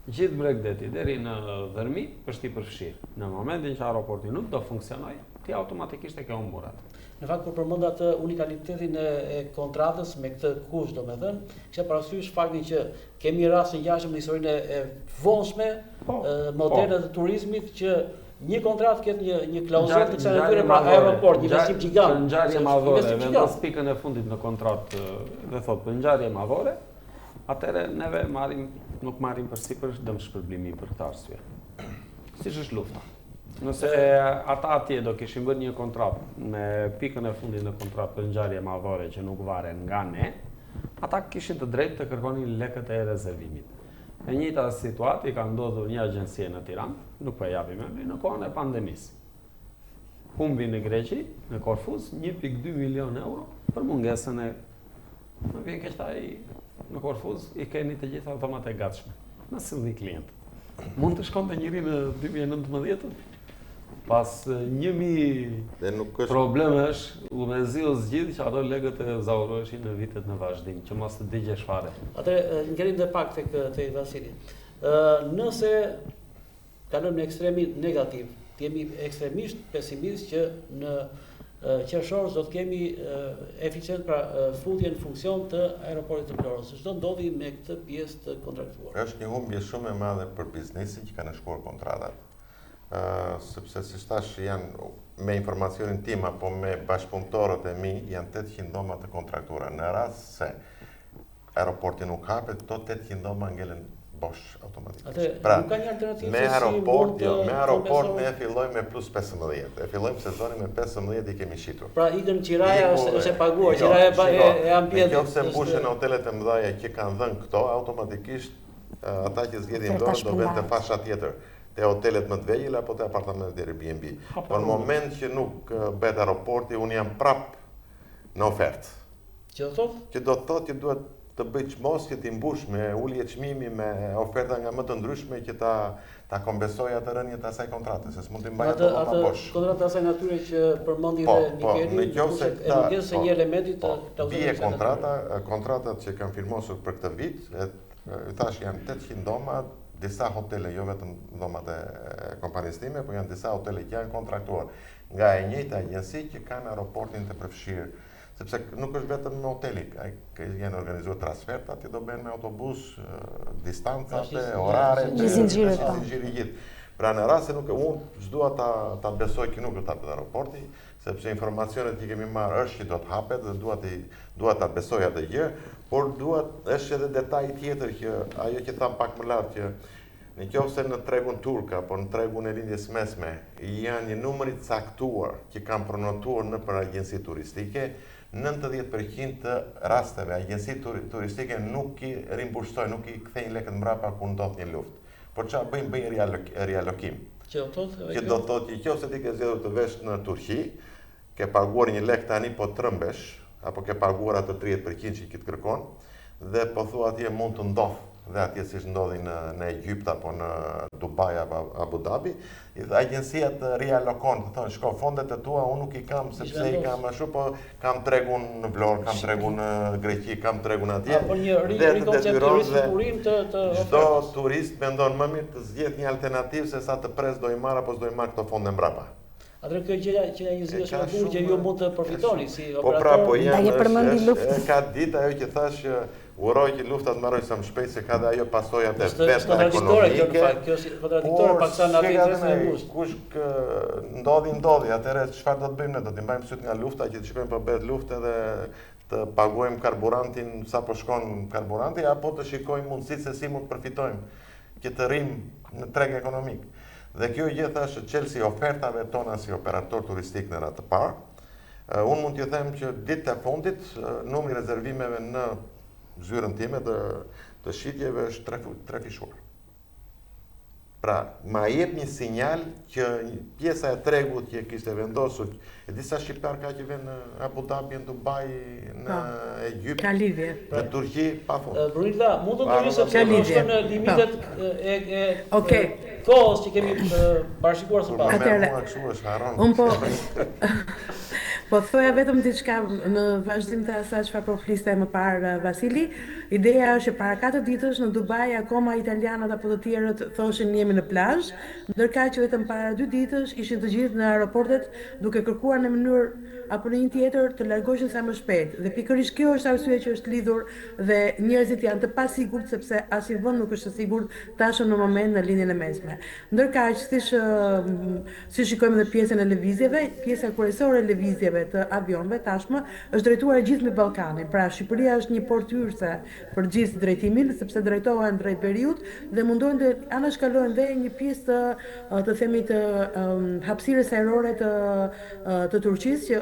gjithë Bregdeti deri në Dhërmi është i përfshirë. Në momentin që aeroporti nuk do funksionojë, ti automatikisht e ke humbur atë. Në fakt, kur përmend atë unikalitetin e kontratës me këtë kusht, domethënë, kisha parasysh faktin që kemi raste ngjashme në historinë e vonshme, moderne të turizmit që një kontratë ketë një klauzulë të kësaj natyre për aeroport, një investim gjigant. Ngjarje madhore, vendos pikën e fundit në kontratë dhe thotë për ngjarje madhore, atëherë neve nuk marrim përsipër dëm shpërblimi për këtë arsye. Siç është lufta. Nëse ata atje do kishin bërë një kontratë me pikën e fundit në kontratë për ngjarje madhore që nuk varen nga ne, ata kishin të drejtë të kërkonin lekët e rezervimit. E njëjta situatë i ka ndodhur një agjencie në Tiranë, nuk po e japim emrin, në kohën e pandemisë. Humbi në Greqi, në Korfuz, 1.2 milion euro për mungesën e Më vjen keq ai në Korfuz i keni të gjitha automat e gatshme. Na sillni klientët. Mund të shkonte njëri në 2019? Pas 1000 problemesh, u zgjidh që ato legët e zauroheshin në vitet në vazhdim, që mos të digjesh fare. Atëre, ngjerim dhe pak tek Vasili. Nëse kalojmë në ekstremin negativ, jemi ekstremisht pesimist që në qershor do të kemi eficient pra futje në funksion të aeroportit të Vlorës. Çdo ndodhi me këtë pjesë të kontraktuar. Është një humbje shumë e madhe për biznesin që kanë shkuar kontratat. Sepse si thash janë me informacionin tim apo me bashkëpunëtorët e mi janë 800 dhoma të kontraktuara. Në rast se aeroporti nuk hapet, këto 800 dhoma ngelen bosh automatikisht. Pra, nuk ka një alternativë me aeroport ne fillojmë me plus 15. E fillojmë sezonin me 15 i kemi shitur. Pra ikën Qiraja është e paguar, Qiraja e ambientit. Nëse mbushen hotelet e mëdha që kanë dhënë këto, automatikisht ata që zgjedhin dorë do vënë të fasha tjetër. Te hotelet më të vegjël apo te apartamentet Airbnb. Por në moment që nuk bëhet aeroporti, unë jam prap në ofertë. Që do thotë? Që do thotë që duhet të bëj çmos që ti mbush me ulje çmimi me oferta nga më të ndryshme që ta kompensoj atë rënien të asaj kontrate, se s'mund të mbaj ato pa bosh. Kontrata asaj natyre që përmendi dhe Nikeli, nëse se një elementi të bie kontratat që kanë firmosur për këtë vit, thash janë 800 dhoma, disa hotele, jo vetëm dhomat e kompanisë time, por janë disa hotele që janë kontraktuar nga e njëjta agjenci që kanë aeroportin të përfshirë. Sepse nuk është vetëm në hoteli, janë organizuar transferta, ti do bëhen me autobus, distancat, orare, zinxhiri gjithë. Pra në rast se nuk unë s'dua ta besoj që nuk do të hapet aeroporti, sepse informacionet që kemi marrë është që do të hapet dhe dua ta besoj atë gjë, por është edhe detaj tjetër që ajo që tham pak më lart që nëse në tregun turk apo në tregun e lindjes mesme janë një numër i caktuar që kanë pronotuar nëpër agjenci turistike, 90% të rasteve agjenci turistike nuk i rimbushtojnë, nuk i kthejnë lekët mbrapa kur ndodh një luftë. Por çfarë bëjnë rialokim. Që do thotë që nëse ti ke zgjedhur të vesh në Turqi, ke paguar një lek tani po trëmbesh, apo ke paguar atë 30% që ti kërkon, dhe po thua atje mund të ndodh dhe atje siç ndodhi në Egjipt apo në Dubai apo Abu Dhabi, agjencia të rialokon, të thonë shko fondet e tua unë nuk i kam sepse i kam ashtu, po kam tregun në Vlorë, kam tregun në Greqi, kam tregun atje. Apo një rikoncepturim të çdo turist mendon më mirë të zgjedh një alternativë se sa të pres do i marr apo s'do i marr këto fonde mbrapa. Atëherë kjo gjëja që një zgjidhje shumë e bukur që ju mund të përfitoni si operator. Po pra, po janë ka ditë ajo që thash uroj që lufta të mbarojë sa më shpejt se ka dhe ajo pasojat e vetë ekonomike. Kjo është kontradiktore paksa në atë interesin e ngushtë. Kush ndodhi, atëherë çfarë do të bëjmë ne? Do t'i mbajmë syt nga lufta që të shkojmë për bëhet luftë dhe të paguajmë karburantin sa po shkon karburanti apo të shikojmë mundësitë se si mund të përfitojmë që të rrim në treg ekonomik. Dhe kjo gjë thashë çelësi ofertave tona si operator turistik në radhë të parë. Unë mund t'ju them që ditët e fundit numri i rezervimeve në zyrën time të shitjeve është trefishuar. Pra, ma jep një sinjal që pjesa e tregut që kishte vendosur, disa shqiptar ka që vjen në Abu Dhabi, në Dubai, në Egjipt, në Turqi, pa fund. Brunilda, mund të ndryshë sepse është në limitet e kohës që kemi parashikuar së pari. Unë po thoja vetëm diçka në vazhdim të asaj çfarë po fliste më parë Vasili. Ideja është që para 4 ditësh në Dubai akoma italianët apo të tjerët thoshin jemi në plazh, ndërkaq që vetëm para 2 ditësh ishin të gjithë në aeroportet duke kërkuar në mënyrë apo në një tjetër të largoheshin sa më shpejt. Dhe pikërisht kjo është arsye që është lidhur dhe njerëzit janë të pasigurt sepse asnjë vend nuk është i sigurt tashmë në moment në linjën e mesme. Ndërkaq si shikojmë edhe pjesën e lëvizjeve, pjesa kryesore e lëvizjeve të avionëve tashmë është drejtuar gjithë në Ballkanin. Pra Shqipëria është një portë hyrëse për gjithë drejtimin sepse drejtohen drejt Beirut dhe mundohen të anashkalojnë dhe një pjesë të themi të hapësirës ajrore të Turqisë që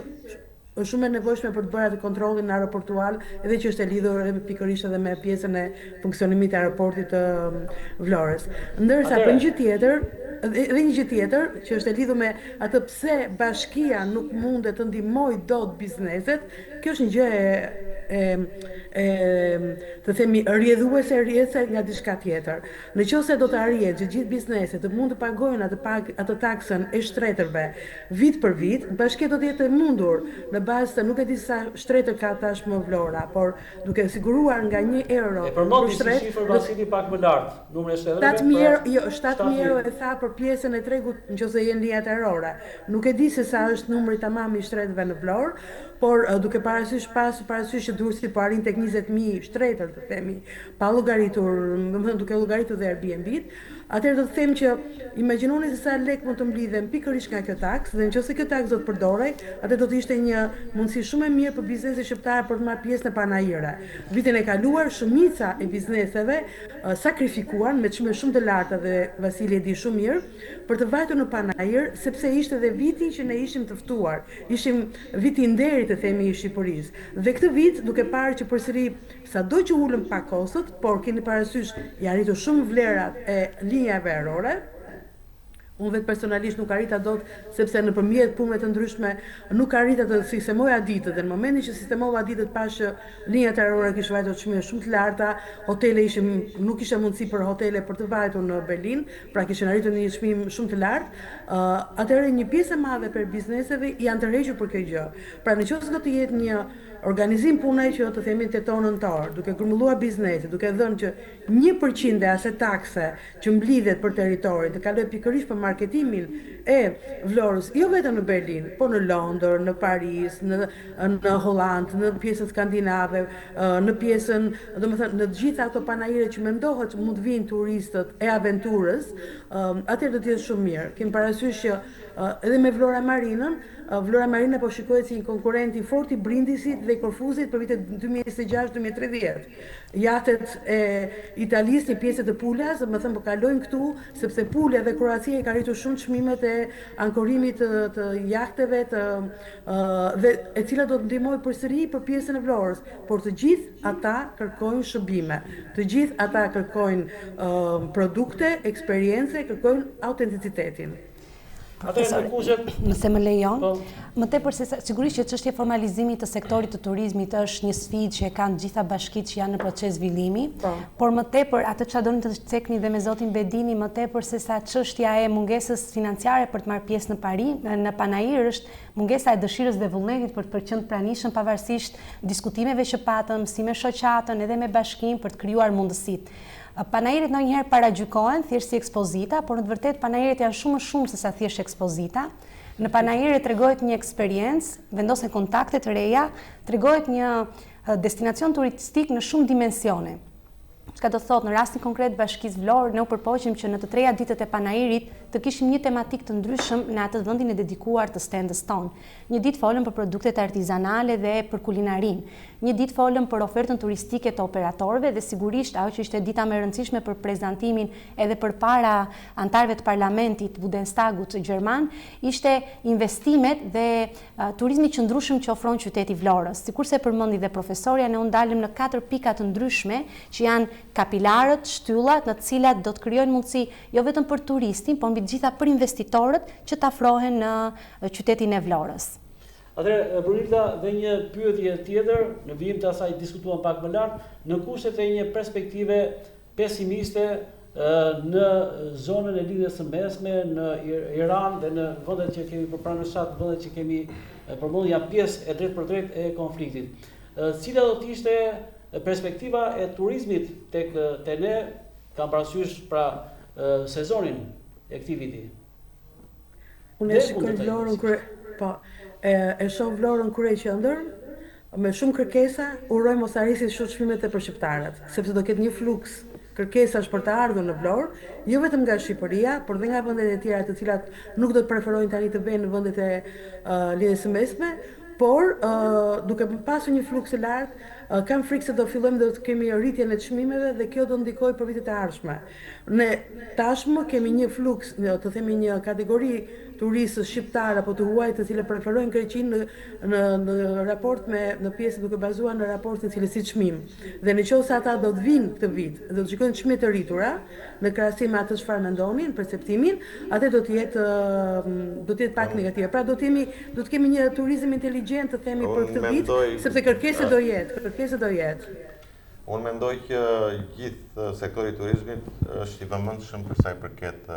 është shumë e nevojshme për të bërë atë kontrollin aeroportual edhe që është e lidhur pikërisht edhe me pjesën e funksionimit të aeroportit të Vlorës. Ndërsa për një gjë tjetër që është e lidhur me atë pse bashkia nuk mundet të ndihmojë dot bizneset, kjo është një gjë të themi rrjedhuese nga diçka tjetër. Nëse do të arrihet që gjithë bizneset të mund të pagojnë atë taksën e shtretërve vit për vit, bashkia do të jetë e mundur në bazë të nuk e di sa shtretër ka tashmë Vlora, por duke siguruar nga 1 euro për shtet, shifër Vasili pak më lart, numri i shtretërve. 7.000 euro e tha për pjesën e tregut nëse jenë linja terrore. Nuk e di se sa është numri tamam i shtretëve në Vlorë, por duke parasysh që Durrësi po arrin tek 20.000 shtretër, të themi, pa llogaritur, domethënë duke llogaritur dhe Airbnb-t, atëherë do të them që imagjinoni se sa lek mund të mblidhen pikërisht nga kjo taksë, dhe nëse kjo taksë do të përdorej, atë do të ishte një mundësi shumë e mirë për biznesin shqiptar për të marrë pjesë në panajire. Vitin e kaluar shumica e bizneseve sakrifikuan me çmime shumë të larta, dhe Vasili e di shumë mirë, për të vajtur në panajir, sepse ishte dhe viti që ne ishim të ftuar. Ishim viti i nderit, të themi, i Shqipërisë. Dhe këtë vit, duke parë që përsëri sado që ulën pak kostët, por keni parasysh i arritur shumë vlerat e linjave ajrore. Unë vetë personalisht nuk arrita dot, sepse nëpërmjet punëve të ndryshme nuk arrita të sistemoja ditët, dhe në momentin që sistemova ditët pash që linjat ajrore kishin vajtur çmime shumë të larta, hotele nuk ishte mundësi për hotele për të vajtur në Berlin, pra kishin arritur në një çmim shumë të lartë. Atëherë një pjesë e madhe për bizneseve janë tërhequr për kjo gjë. Pra nëse do të jetë një organizim punaj që të themi teton nëntor, duke grumbulluar bizneset, duke dhënë që 1% e asaj takse që mblidhet për territorin të kalojë pikërisht për marketimin e Vlorës, jo vetëm në Berlin, por në Londër, në Paris, në Hollandë, në pjesën skandinave, në pjesën, domethënë në të gjitha ato panajire që mendohet mund të vinë turistët e aventurës, atëherë do të jetë shumë mirë. Kemi parasysh që edhe me Vlora Marinën, Vlora Marina po shikohet si një konkurrent i fortë i Brindisit dhe i Korfuzit për vitet 2026-2030. Jatet e Italisë, një pjesë të Pulas, më thënë po kalojnë këtu, sepse Pula dhe Kroacia i ka rritur shumë çmimet e ankorimit të jahteve, dhe e cila do të ndihmojë përsëri për pjesën e Vlorës, por të gjithë ata kërkojnë shërbime, të gjithë ata kërkojnë produkte, eksperiencë, kërkojnë autenticitetin. Profesor, nëse më lejon, më tepër se sigurisht që çështja e formalizimit të sektorit të turizmit është një sfidë që e kanë gjitha bashkitë që janë në proces zhvillimi, por më tepër atë çfarë doni të cekni dhe me zotin Bedini, më tepër se sa çështja e mungesës financiare për të marrë pjesë në panajir është mungesa e dëshirës dhe vullnetit për të qenë pranishëm pavarësisht diskutimeve që patëm si me shoqatën edhe me bashkinë për të krijuar mundësitë. Panajiret ndonjëherë paragjykohen thjesht si ekspozita, por në të vërtetë panajiret janë shumë më shumë se sa thjesht ekspozita. Në panajire tregohet një eksperiencë, vendosen kontakte të reja, tregohet një destinacion turistik në shumë dimensione. Çka do thotë, në rastin konkret Bashkisë Vlorë, ne u përpoqim që në të treja ditët e panajirit të kishim një tematik të ndryshëm në atë vendin e dedikuar të stendës tonë. Një ditë folëm për produktet artizanale dhe për kulinarin. Një ditë folëm për ofertën turistike të operatorëve dhe sigurisht ajo që ishte dita më e rëndësishme për prezantimin edhe përpara antarëve të parlamentit Bundestagut gjerman, ishte investimet dhe turizmi qëndrueshëm që ofron qyteti Vlorës. Sikurse përmendi dhe profesorja, ne u ndalëm në 4 pika të ndryshme që janë kapilarët, shtyllat, në të cilat do të krijojnë mundësi jo vetëm për turistin, por mbi të gjitha për investitorët që të afrohen në qytetin e Vlorës. Atëherë, Brunilda, dhe një pyetje tjetër, në vijim të asaj diskutuam pak më lart, në kushtet e një perspektive pesimiste në zonën e lidhjes së mesme, në Iran dhe në vendet që kemi përpranë në shat, vendet që kemi përmendur janë pjesë e drejt për drejt e konfliktit. Cila do të ishte perspektiva e turizmit tek ne, kam parasysh pra sezonin e këtij viti? Unë shikoj Vlorën e shoh Vlorën kur e qendër, me shumë kërkesa, uroj mos arrisin shumë çmimet e për shqiptarët, sepse do ketë një fluks kërkesash për të ardhur në Vlorë, jo vetëm nga Shqipëria, por dhe nga vendet e tjera të cilat nuk do të preferojnë tani të vënë në vendet e lidhjes së mesme, por duke pasur një fluks të lartë, kam frikë se do fillojmë dhe të kemi rritjen e çmimeve dhe kjo do ndikojë për vitet e ardhshme. Ne tashmë kemi një fluks, të themi një kategori turistë shqiptar apo të huaj të cilët preferojnë Greqinë në raport në pjesë duke bazuar në raportin cilësi çmim. Dhe nëse ata do të vinë këtë vit, do të shikojnë çmime të rritura në krahasim me atë çfarë mendonin, perceptimin, atë do të jetë pak negative. Pra do të kemi një turizëm inteligjent të themi për këtë vit, sepse kërkesa do jetë. Unë mendoj që gjithë sektori i turizmit është i vëmendshëm për sa i përket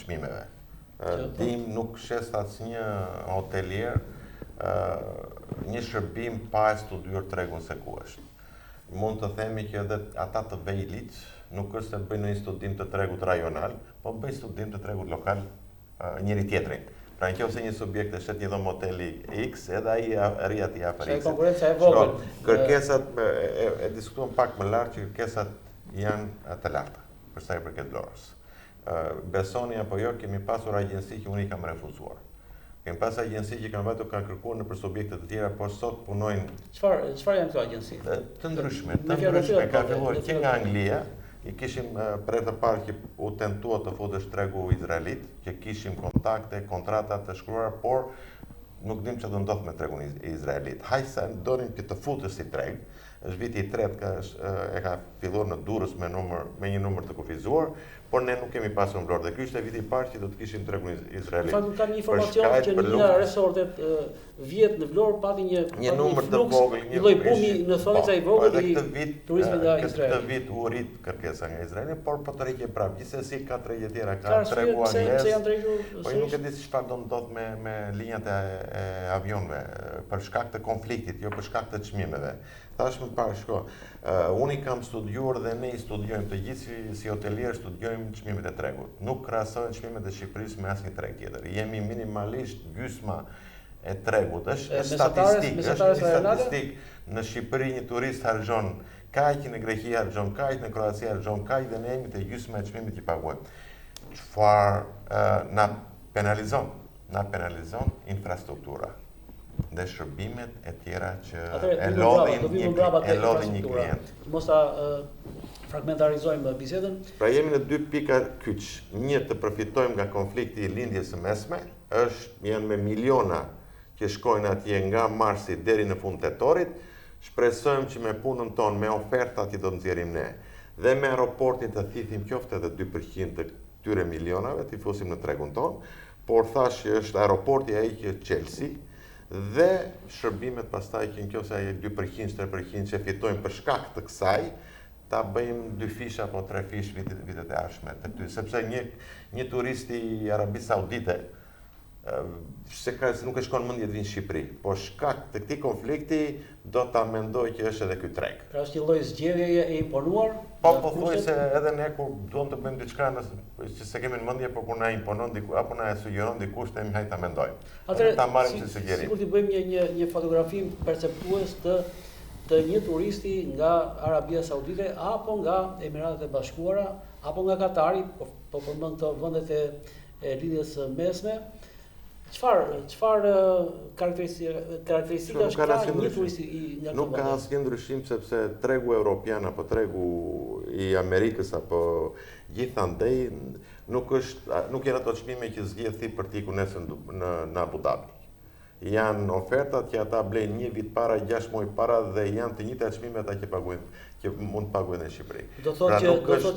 çmimeve. Dim nuk shes asnjë hotelier një shërbim pa e studiuar tregun se ku është. Mund të themi që edhe ata të vejlit nuk është se bëjnë një studim të tregut rajonal, po bëjnë studim të tregut lokal njëri tjetrin. Pra nëse një subjekt e shet një dhomë hoteli X, edhe ai arri aty afër X. Konkurenca e vogël. Kërkesat e diskutuam pak më lart që kërkesat janë të larta për sa i përket vlorës. Besoni apo jo, kemi pasur agjenci që unë i kam refuzuar. Kemi pas agjenci që kanë kërkuar në për subjekte të tjera, por sot punojnë. Çfarë janë këto agjenci? Të ndryshme. Ka filluar që nga Anglia. I kishim për të parë që u tentua të futesh tregu izraelit, që kishim kontakte, kontrata të shkruara, por nuk dim që do ndodh me tregun izraelit. Hajsa donim që të futesh si treg, është viti i tretë e ka filluar në Durrës me një numër të kufizuar, por ne nuk kemi pasur vlorë. Dhe ky ishte viti i parë që do të kishim tregun izraelit. Në fakt kam një informacion që në një resortet vjet në Vlorë pati një numër të vogël, një lloj bumi në thonica i vogël i turizmit nga Izraeli. Këtë vit u rrit kërkesa nga Izraeli, por po të rriqe prapë. Gjithsesi ka tregje tjera, ka tregu anglez. Po nuk e di çfarë do ndodh me linjat e avionëve për shkak të konfliktit, jo për shkak të çmimeve. Thash më parë, shko, unë i kam studiuar dhe ne i studiojmë të gjithë si hotelier studiojmë çmimet e tregut. Nuk krahasohen çmimet e Shqipërisë me asnjë treg tjetër. Jemi minimalisht gjysma e tregut. Është statistik. Në Shqipëri një turist harxhon kaq, në Greqi harxhon kaq, në Kroaci harxhon kaq dhe ne jemi te gjysma e çmimit që paguajmë. Çfarë na penalizon infrastruktura dhe shërbimet e tjera që e lodhin një klient. Mos ta fragmentarizojmë bisedën. Pra jemi në dy pika kyç. Një, të përfitojmë nga konflikti i lindjes së mesme, janë me miliona që shkojnë atje nga marsi deri në fund tetorit. Shpresojmë që me punën tonë, me ofertat që do të nxjerrim ne, dhe me aeroportin të thithim qoftë edhe 2% të këtyre milionave, të i fusim në tregun tonë, por thash që është aeroporti ai që Chelsea, dhe shërbimet pastaj që nëse ai 2%, 3% që fitojmë për shkak të kësaj, ta bëjmë 2 fish apo 3 fish vitet e ardhshme të ty, sepse një turist i Arabisë Saudite nuk e shkon mendje të vinë në Shqipëri, por shkak të këtij konflikti do ta mendoj që është edhe ky treg. Pra është një lloj zgjedhjeje e imponuar? Po thuajse edhe ne kur duam të bëjmë diçka që se kemi në mendje, por kur na imponon diku apo na sugjeron dikush, themi hajde ta mendojmë. Atëherë ta marrim si sugjerim. Sikur të bëjmë një fotografi perceptues të një turisti nga Arabia Saudite apo nga Emiratet e Bashkuara apo nga Katari, po përmend këto vendet e lidhjes së mesme. Çfarë karakteristika ka një turisti nga këto? Nuk ka asnjë ndryshim sepse tregu evropian apo tregu i Amerikës apo gjithandej nuk janë ato çmime që zgjedh ti për të ikur nesër në Abu Dhabi. Janë ofertat që ata blejnë një vit para, 6 muaj para dhe janë të njëjta çmime ata që mund të paguajnë në Shqipëri. Do thotë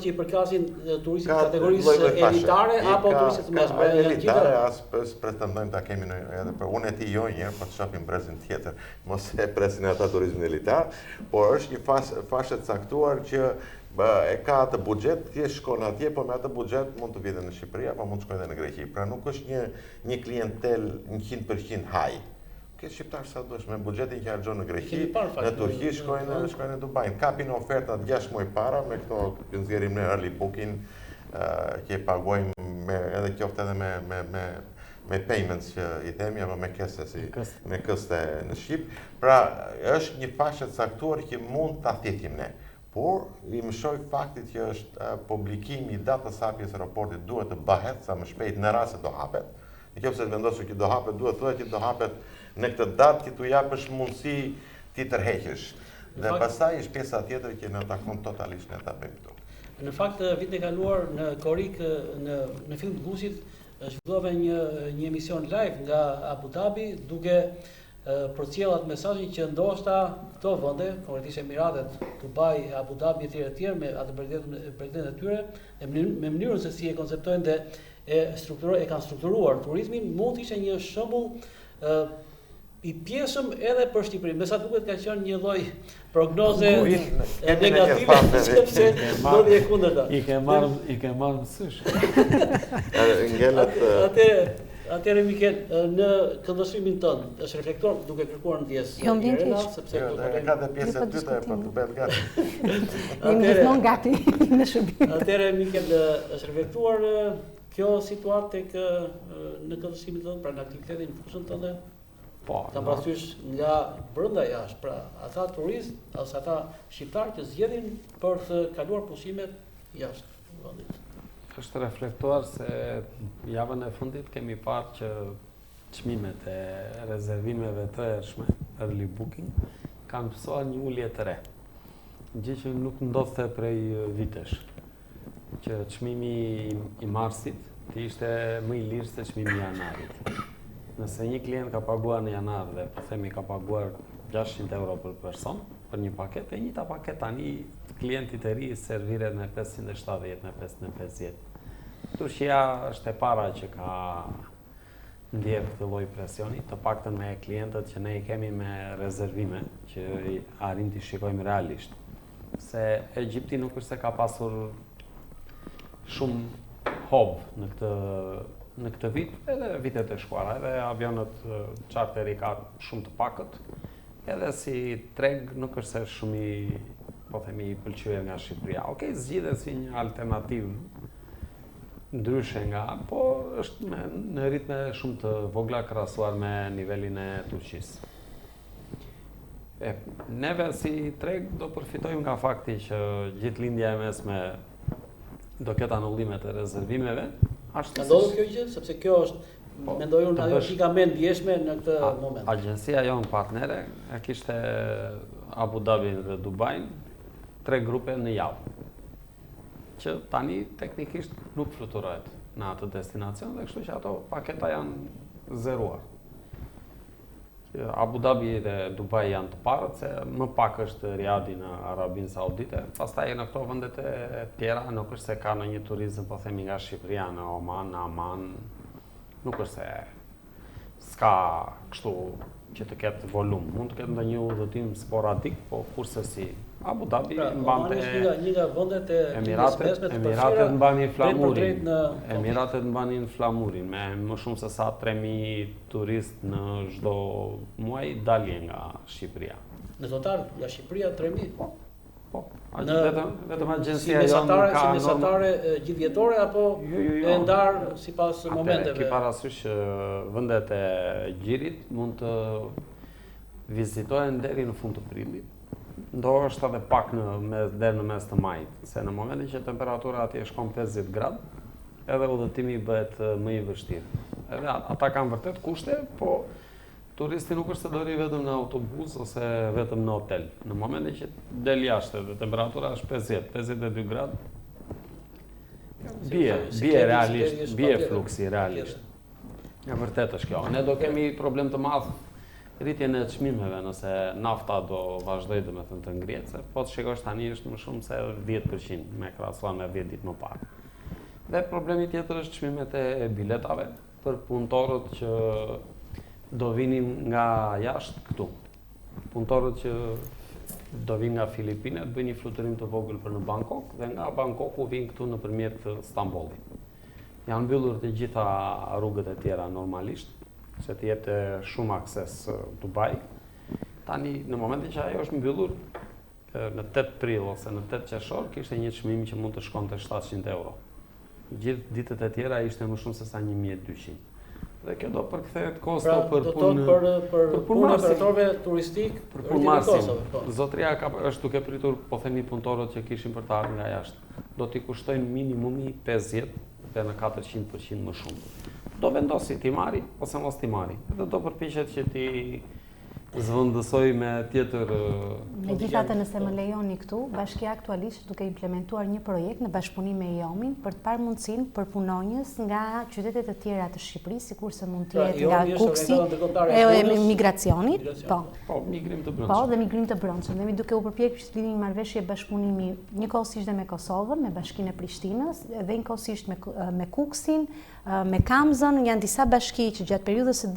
që i përkasin turistit kategorisë elitare apo turistit të mesme? Elitare as pretendojmë ta kemi edhe për unë e ti jo njerë, po të shohim brezin tjetër, mos e presin ata turizmin elitar, por është një fashë të caktuar që e ka atë buxhet, thjesht shkon atje, po me atë buxhet mund të vijë në Shqipëri apo mund të shkojë edhe në Greqi. Pra nuk është një klientel 100% high. Këtë shqiptar sa dush me buxhetin që harxhon në Greqi, në Turqi shkojnë në Dubai. Kapin ofertat 6 muaj para me këto që nxjerrim në early booking që paguajmë edhe qoftë edhe me payments që i themi apo me me këste në Shqip. Pra është një fashë të caktuar që mund ta thithim ne. Por i mshoj faktit që është publikimi i datës hapjes së aeroportit duhet të bëhet sa më shpejt në rast se do hapet. Nëse vendosur që do hapet, duhet thotë që do hapet në këtë datë që t'u japësh mundësi ti tërheqësh. Dhe pastaj është pjesa tjetër që na takon totalisht ne ta bëjmë këtu. Në fakt vitin e kaluar në Korik në fillim të gusit zhvillove një emision live nga Abu Dhabi, duke përcjell atë mesazhin që ndoshta këto vende, konkretisht Emiratet, Dubai, Abu Dhabi etj. Me atë bregdetin e tyre, me mënyrën se si e konceptojnë dhe e kanë strukturuar turizmin, mund të ishte një shembull i pjesëm edhe për Shqipërinë. Me sa duket ka qenë një lloj prognoze negative, sepse ndodhi e kundërta. I ke marrë mësysh. Atëherë Mikel, në këndvështrimin tënd është reflektuar duke kërkuar ndjes. Jo, më vjen keq. Sepse ka dhe pjesë e dytë për të bërë gati. Jemi gjithmonë gati në shërbim. Atëherë Mikel, është reflektuar kjo situatë tek në këndvështrimin tënd, pra në aktivitetin në fushën tënde? Po. Ka parasysh nga brenda jashtë, pra ata turistë ose ata shqiptarë që zgjedhin për të kaluar pushimet jashtë vendit. Është reflektuar se javën e fundit kemi parë që çmimet e rezervimeve të ershme, early booking, kanë mësuar një ulje të re. Gjë që nuk ndodhte prej vitesh. Që çmimi i marsit të ishte më i lirë se çmimi i janarit. Nëse një klient ka paguar në janar dhe po themi ka paguar 600 euro për person, për një paketë, e njëjta paketë tani klientit e ri serviret me 570, me 550. Turqia është e para që ka ndjerë këtë lloj presioni, të paktën me klientët që ne i kemi me rezervime, që arrim t'i shikojmë realisht. Se Egjipti nuk është se ka pasur shumë hub në këtë vit, edhe vitet e shkuara, edhe avionët charteri ka shumë të pakët, edhe si treg nuk është se shumë i pëlqyer nga Shqipëria. Okej, zgjidhet si një alternativë ndryshe nga, po është në ritme shumë të vogla krahasuar me nivelin e Turqisë. Neve si treg do përfitojmë nga fakti që gjithë lindja e mesme do ketë anullime të rezervimeve. Ka ndodhur kjo gjë, sepse kjo është mendoj unë ajo që më ndjeshme në këtë moment. Agjencia jonë partnere e kishte Abu Dhabi dhe Dubai 3 grupe në javë, që tani teknikisht nuk fluturohet në atë destinacion dhe kështu që ato paketa janë zeruar. Abu Dhabi dhe Dubai janë të parët, se më pak është Riyadhi në Arabinë Saudite, pastaj në këto vendet e tjera nuk është se ka në një turizëm, po themi nga Shqipëria, në Oman, në Aman, nuk është se s'ka kështu që të ketë volum. Mund të ketë ndonjë udhëtim sporadik, po kurse si Abu Dhabi mbante një nga vendet e Emiratet mbanin flamurin. Emiratet mbanin flamurin me më shumë se sa 3000 turistë në çdo muaj dalje nga Shqipëria. Në total nga Shqipëria 3000. Po. Vetëm agjencia jonë ka si mesatare gjithvjetore apo e ndar sipas momenteve. Ki parasysh vendet e gjirit mund të vizitohen deri në fund të prillit. Ndoshta edhe pak deri në mes të majit, se në momentin që temperatura atje shkon 50 gradë, edhe udhëtimi bëhet më i vështirë. Edhe ata kanë vërtet kushte, po turisti nuk është se do ri vetëm në autobus ose vetëm në hotel. Në momentin që del jashtë dhe temperatura është 52 gradë, bie realisht, bie fluksi realisht. Ja vërtet është kjo. Ne do kemi problem të madh rritjen e çmimeve nëse nafta do vazhdojë domethënë të ngrihet, se po të shikosh tani është më shumë se 10% me krahasuar me 10 ditë më parë. Dhe problemi tjetër është çmimet e biletave për punëtorët që do vinin nga jashtë këtu. Punëtorët që do vinë nga Filipinet bëjnë një fluturim të vogël për në Bangkok dhe nga Bangkoku vinë këtu nëpërmjet Stambollit. Janë mbyllur të gjitha rrugët e tjera normalisht, se të jetë shumë akses Dubai. Tani, në momentin që ajo është mbyllur, në 8 prill ose në 8 qershor, kishte një çmim që mund të shkonte 700 euro. Gjithë ditët e tjera ishte më shumë se sa 1200. Dhe kjo do përkthehet kosto për punë operatorëve turistik, për punë marsin. Zotëria është duke pritur, po themi punëtorët që kishin për të ardhur nga jashtë. Do t'i kushtojnë minimumi 50 dhe në 400% më shumë. Do vendosi t'i marri ose mos t'i marri. Dhe do përpiqet që zvendësoj me tjetër Megjithatë, nëse më lejoni këtu, Bashkia aktualisht duke implementuar një projekt në bashkëpunim me IOM-in për të parë mundësinë për punonjës nga qytetet të tjera të Shqipërisë, sikurse mund të jetë nga Kuksi e migracionit, po, migrim të brendshëm. Po, dhe migrim të brendshëm. Dhe duke u përpjekur që të lidhim një marrëveshje bashkëpunimi njëkohësisht dhe me Kosovën, me Bashkinë e Prishtinës, dhe njëkohësisht me Kuksin, me Kamzën, janë disa bashki që gjatë periudhës së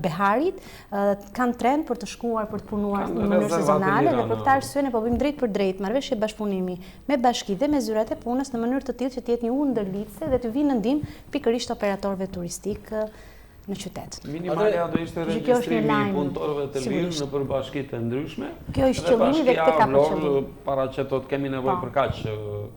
beharit kanë trend për të shkuar për të punuar në mënyrë sezonale dhe për këtë arsye ne po bëjmë drejt për drejt marrëveshje bashkëpunimi me bashki dhe me zyrat e punës në mënyrë të tillë që të jetë një unë ndërlidhëse dhe të vinë në ndihmë pikërisht operatorëve turistik në qytet. Minimalja do ishte regjistrimi i punëtorëve të lirë në përbashkitë të ndryshme. Kjo është qëllimi dhe këtë ka për qëllim. Para që të kemi nevojë për kaq,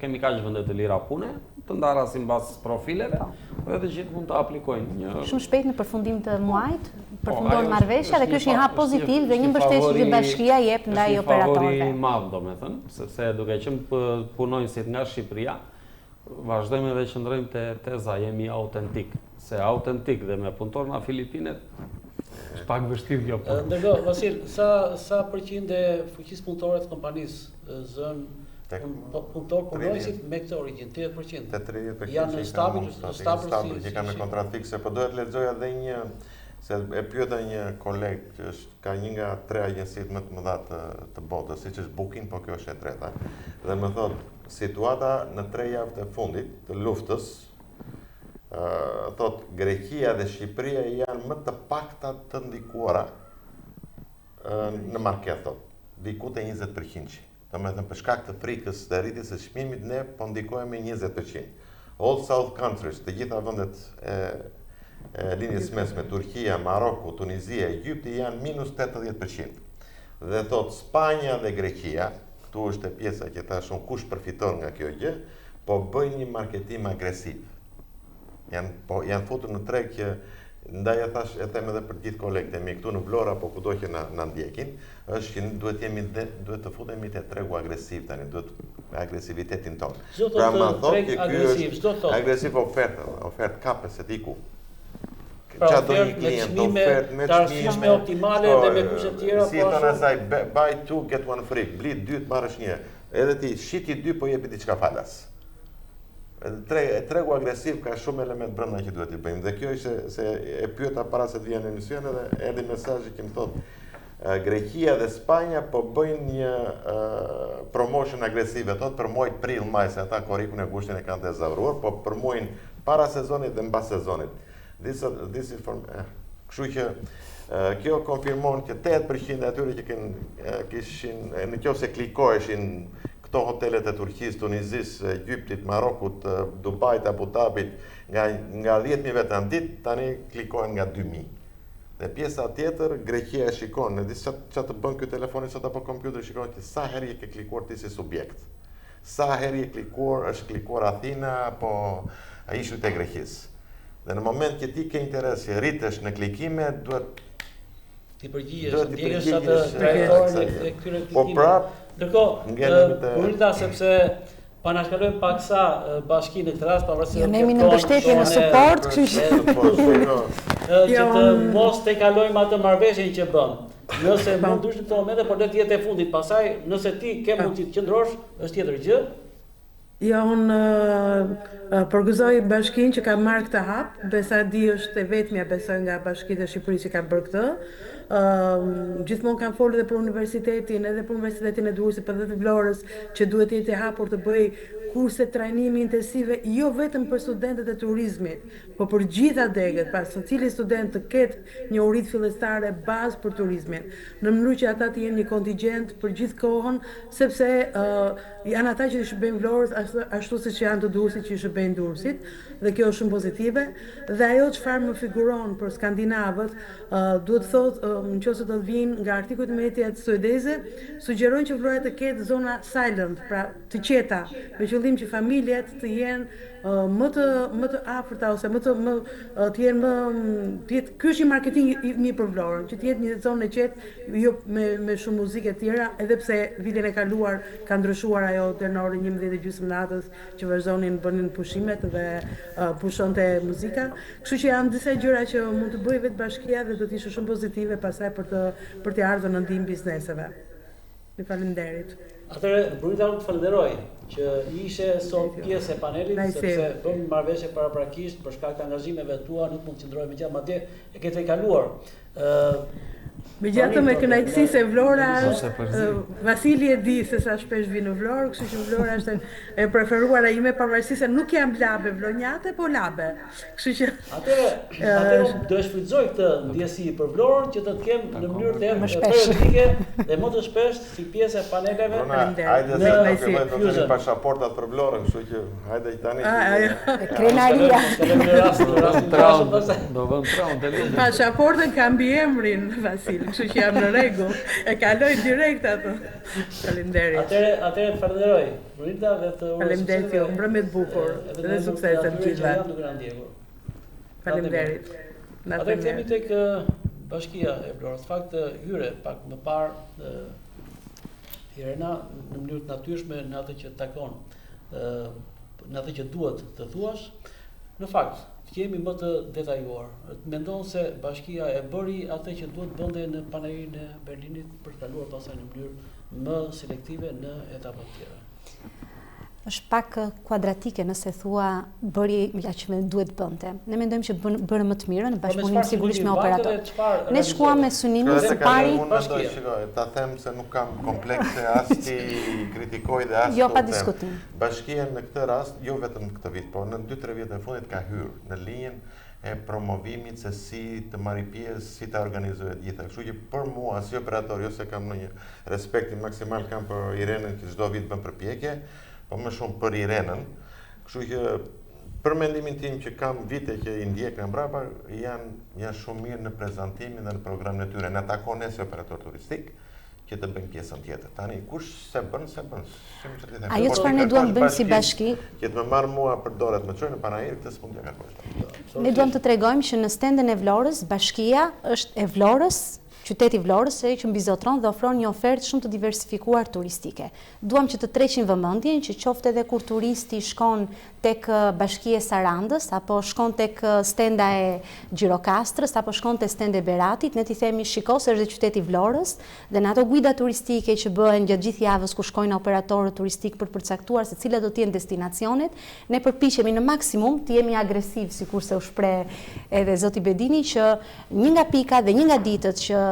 kemi kaq vende të lira pune, të ndarasim mbas profileve, dhe të gjithë mund të aplikojnë. Shumë shpejt në përfundim të muajit, përfundon marrëveshja dhe kjo është një hap pozitiv dhe një mbështetje që bashkia jep ndaj operatorëve. Favori i madh, domethënë, sepse duke qenë punonjësit nga Shqipëria, vazhdojmë edhe qëndrojmë te teza, jemi autentik. Se autentik dhe me punëtor nga Filipinet, është pak vështirë kjo punë. Ndërkohë, Vasil, sa përqind e fuqisë punëtore të kompanisë zënë punëtor punonjësit me këtë origjinë? 30%. 30% janë stabil që kanë kontratë fikse, po dohet lexoja edhe një, se e pyeta një koleg që ka një nga 3 agjencitë më të mëdha të botës, siç është Booking, po kjo është e treta. Dhe më thotë, situata në 3 javët e fundit të luftës, thotë Greqia dhe Shqipëria janë më të pakta të ndikuara në market, thotë, diku te 20%. Domethënë për shkak të frikës dhe rritjes së çmimit ne po ndikohemi 20%. All South countries, të gjitha vendet e linjës mesme, Turqia, Maroku, Tunizia, Egypti janë minus 80%. Dhe thot Spanja dhe Greqia, këtu është e pjesa që thash unë kush përfiton nga kjo gjë, po bëjnë një marketim agresiv. Janë futur në treg që ndaj e thash e them edhe për gjithë kolegët e mi këtu në Vlora, po kudo që na ndjekin, është që duhet të futemi te tregu agresiv tani, duhet agresivitetin tonë. Pra ma thotë që ky është agresiv ofertë kapes e diku. Pra ofertë me çmime të arsyeshme optimale dhe me kushte të tjera, si thonë asaj buy 2 get 1 free, bli 2 të marrësh një. Edhe ti shiti 2 po jepi diçka falas. Tregu agresiv ka shumë element brenda që duhet i bëjmë. Dhe kjo ishte se e pyeta para se të vjen në emision dhe erdhi mesazhi që më thotë Greqia dhe Spanja po bëjnë një promotion agresive, thotë për muajin prill maj, se ata korrikun e gushtin e kanë tezauruar, po për muajin para sezonit dhe mbas sezonit. Kështu që kjo konfirmon që 8% e atyre që kishin, nëse klikoheshin këto hotelet e Turqisë, Tunizisë, Egyptit, Marokut, Dubajt, Abu Dhabit, nga 10.000 veta në ditë, tani klikohen nga 2.000. Dhe pjesa tjetër, Greqia e shikon, në disë që të bën kjo telefoni sot apo kompjuter, shikon që sa herë je ke klikuar ti si subjekt. Sa herë është klikuar Athina apo ishut e Greqisë. Dhe në moment që ti ke interes që rritesh në klikime, duhet ti përgjigjesh, ndjekesh atë trajtorin e këtyre klikimeve. Po prap, Ndërkohë, sepse pa na shkalojmë paksa bashkinë në këtë rast, pavarësisht se ne jemi në mbështetje në suport, që të mos te kalojmë atë marrëveshjen që bën. Nëse mundush në këtë moment, por le të jetë e fundit, pastaj nëse ti ke mundësi të qëndrosh, është tjetër gjë. Ja, unë përgëzoj bashkinë që ka marrë këtë hap, besa di është e vetmja besoj nga bashkitë e Shqipërisë që ka bërë këtë. Gjithmonë kanë folur edhe për universitetin, edhe për universitetin e Durrësit, për dhe të Vlorës, që duhet jetë e hapur të bëj kurse trajnimi intensive, jo vetëm për studentët e turizmit, po për gjitha degët, pas së cili student të ketë një urit fillestare bazë për turizmin, në mënyrë që ata të jenë një kontingjent për gjithë kohën, sepse janë ata që i shërbejnë Vlorës ashtu siç janë të Durrësit që i shërbejnë Durrësit, dhe kjo është shumë pozitive. Dhe ajo çfarë më figuron për skandinavët, duhet thotë, nëse do të vinë nga artikujt e medias suedeze, sugjerojnë që Vlora të ketë zona silent, pra të qeta, me qëllim që familjet të jenë më të afërta ose të jenë ky është një marketing i mirë për Vlorën, që të jetë një zonë e qetë, jo me shumë muzikë e tjera, edhe pse vitin e kaluar ka ndryshuar ajo deri në orën 11:30 natës që vazhdonin bënin pushimet dhe pushonte muzika. Kështu që janë disa gjëra që mund të bëjë vetë bashkia dhe do të ishte shumë pozitive pastaj për të ardhur në ndihmë bizneseve. Ju faleminderit. Atëherë, Brunita, unë të falenderoj që ishe sot pjesë e panelit, sepse bëm marrëveshje paraprakisht për shkak të angazhimeve tua, nuk mund të qëndrojmë gjatë, madje e ke të kaluar. Megjithatë me kënaqësi se Vlora Vasili e di se sa shpesh vi në Vlorë, kështu që Vlora është e preferuara ime pavarësisht se nuk jam labe vlonjate, po labe. Kështu që atëherë do e shfrytëzoj këtë ndjesi për Vlorën që të të kem në mënyrë të periodike dhe më të shpesh si pjesë e paneleve. Hajde se do fillojnë të kemi pasaportat për Vlorën, kështu që hajde tani. Krenaria. Do vëm traun të lindë. Pasaportën ka mbi emrin Vasil. Kështu që jam në rregull. E kaloj direkt atë. Faleminderit. Atëherë falenderoj Brunita dhe të uroj faleminderit ju, mbrëmje të bukur dhe suksese të gjithëve. Faleminderit. Atë kemi tek Bashkia e Vlorës. Fakt hyre pak më parë Irena në mënyrë të natyrshme në atë që takon, në atë që duhet të thuash. Në fakt, jemi më të detajuar. Mendon se Bashkia e bëri atë që duhet bënte në panairin e Berlinit për të kaluar pastaj në mënyrë më selektive në etapat tjera. Është pak kuadratike nëse thua bëri aq që duhet bënte. Ne mendojmë që bërë më të mirën, bashkëpunim sigurisht me operator. Ne shkuam me synimin së pari. Ta them se nuk kam komplekse as ti kritikoj dhe as. Jo, pa diskutim. Bashkia në këtë rast, jo vetëm këtë vit, po në 2-3 vjet e fundit ka hyrë në linjën e promovimit se si të marrë pjesë, si të organizohet gjitha. Kështu që për mua si operator, jo se kam ndonjë respektin maksimal kam për Irenën që çdo vit bën përpjekje, po më shumë për Irenën. Kështu që për mendimin tim që kam vite që i ndjek nga mbrapa, janë shumë mirë në prezantimin dhe në programin e tyre. Na takon ne si operator turistik që të bëjmë pjesën tjetër. Tani kush se bën. Ajo çfarë ne duam bëjmë si bashki? Që të më marr mua për dorë të më çojnë në panair këtë s'mund t'ja kërkoj. Ne duam të tregojmë që në stendin e Vlorës, Bashkia është e Vlorës, qyteti Vlorës që mbizotron dhe ofron një ofertë shumë të diversifikuar turistike. Duam që të treqin vëmendjen që qoftë edhe kur turisti shkon tek Bashkia e Sarandës, apo shkon tek stenda e Gjirokastrës, apo shkon tek stenda e Beratit, ne t'i themi shiko se është qyteti Vlorës, dhe në ato guida turistike që bëhen gjatë gjithë javës ku shkojnë operatorët turistik për përcaktuar se cilat do të jenë destinacionet, ne përpiqemi në maksimum të jemi agresiv, sikurse u shpreh edhe zoti Bedini, që një nga pikat dhe një nga ditët që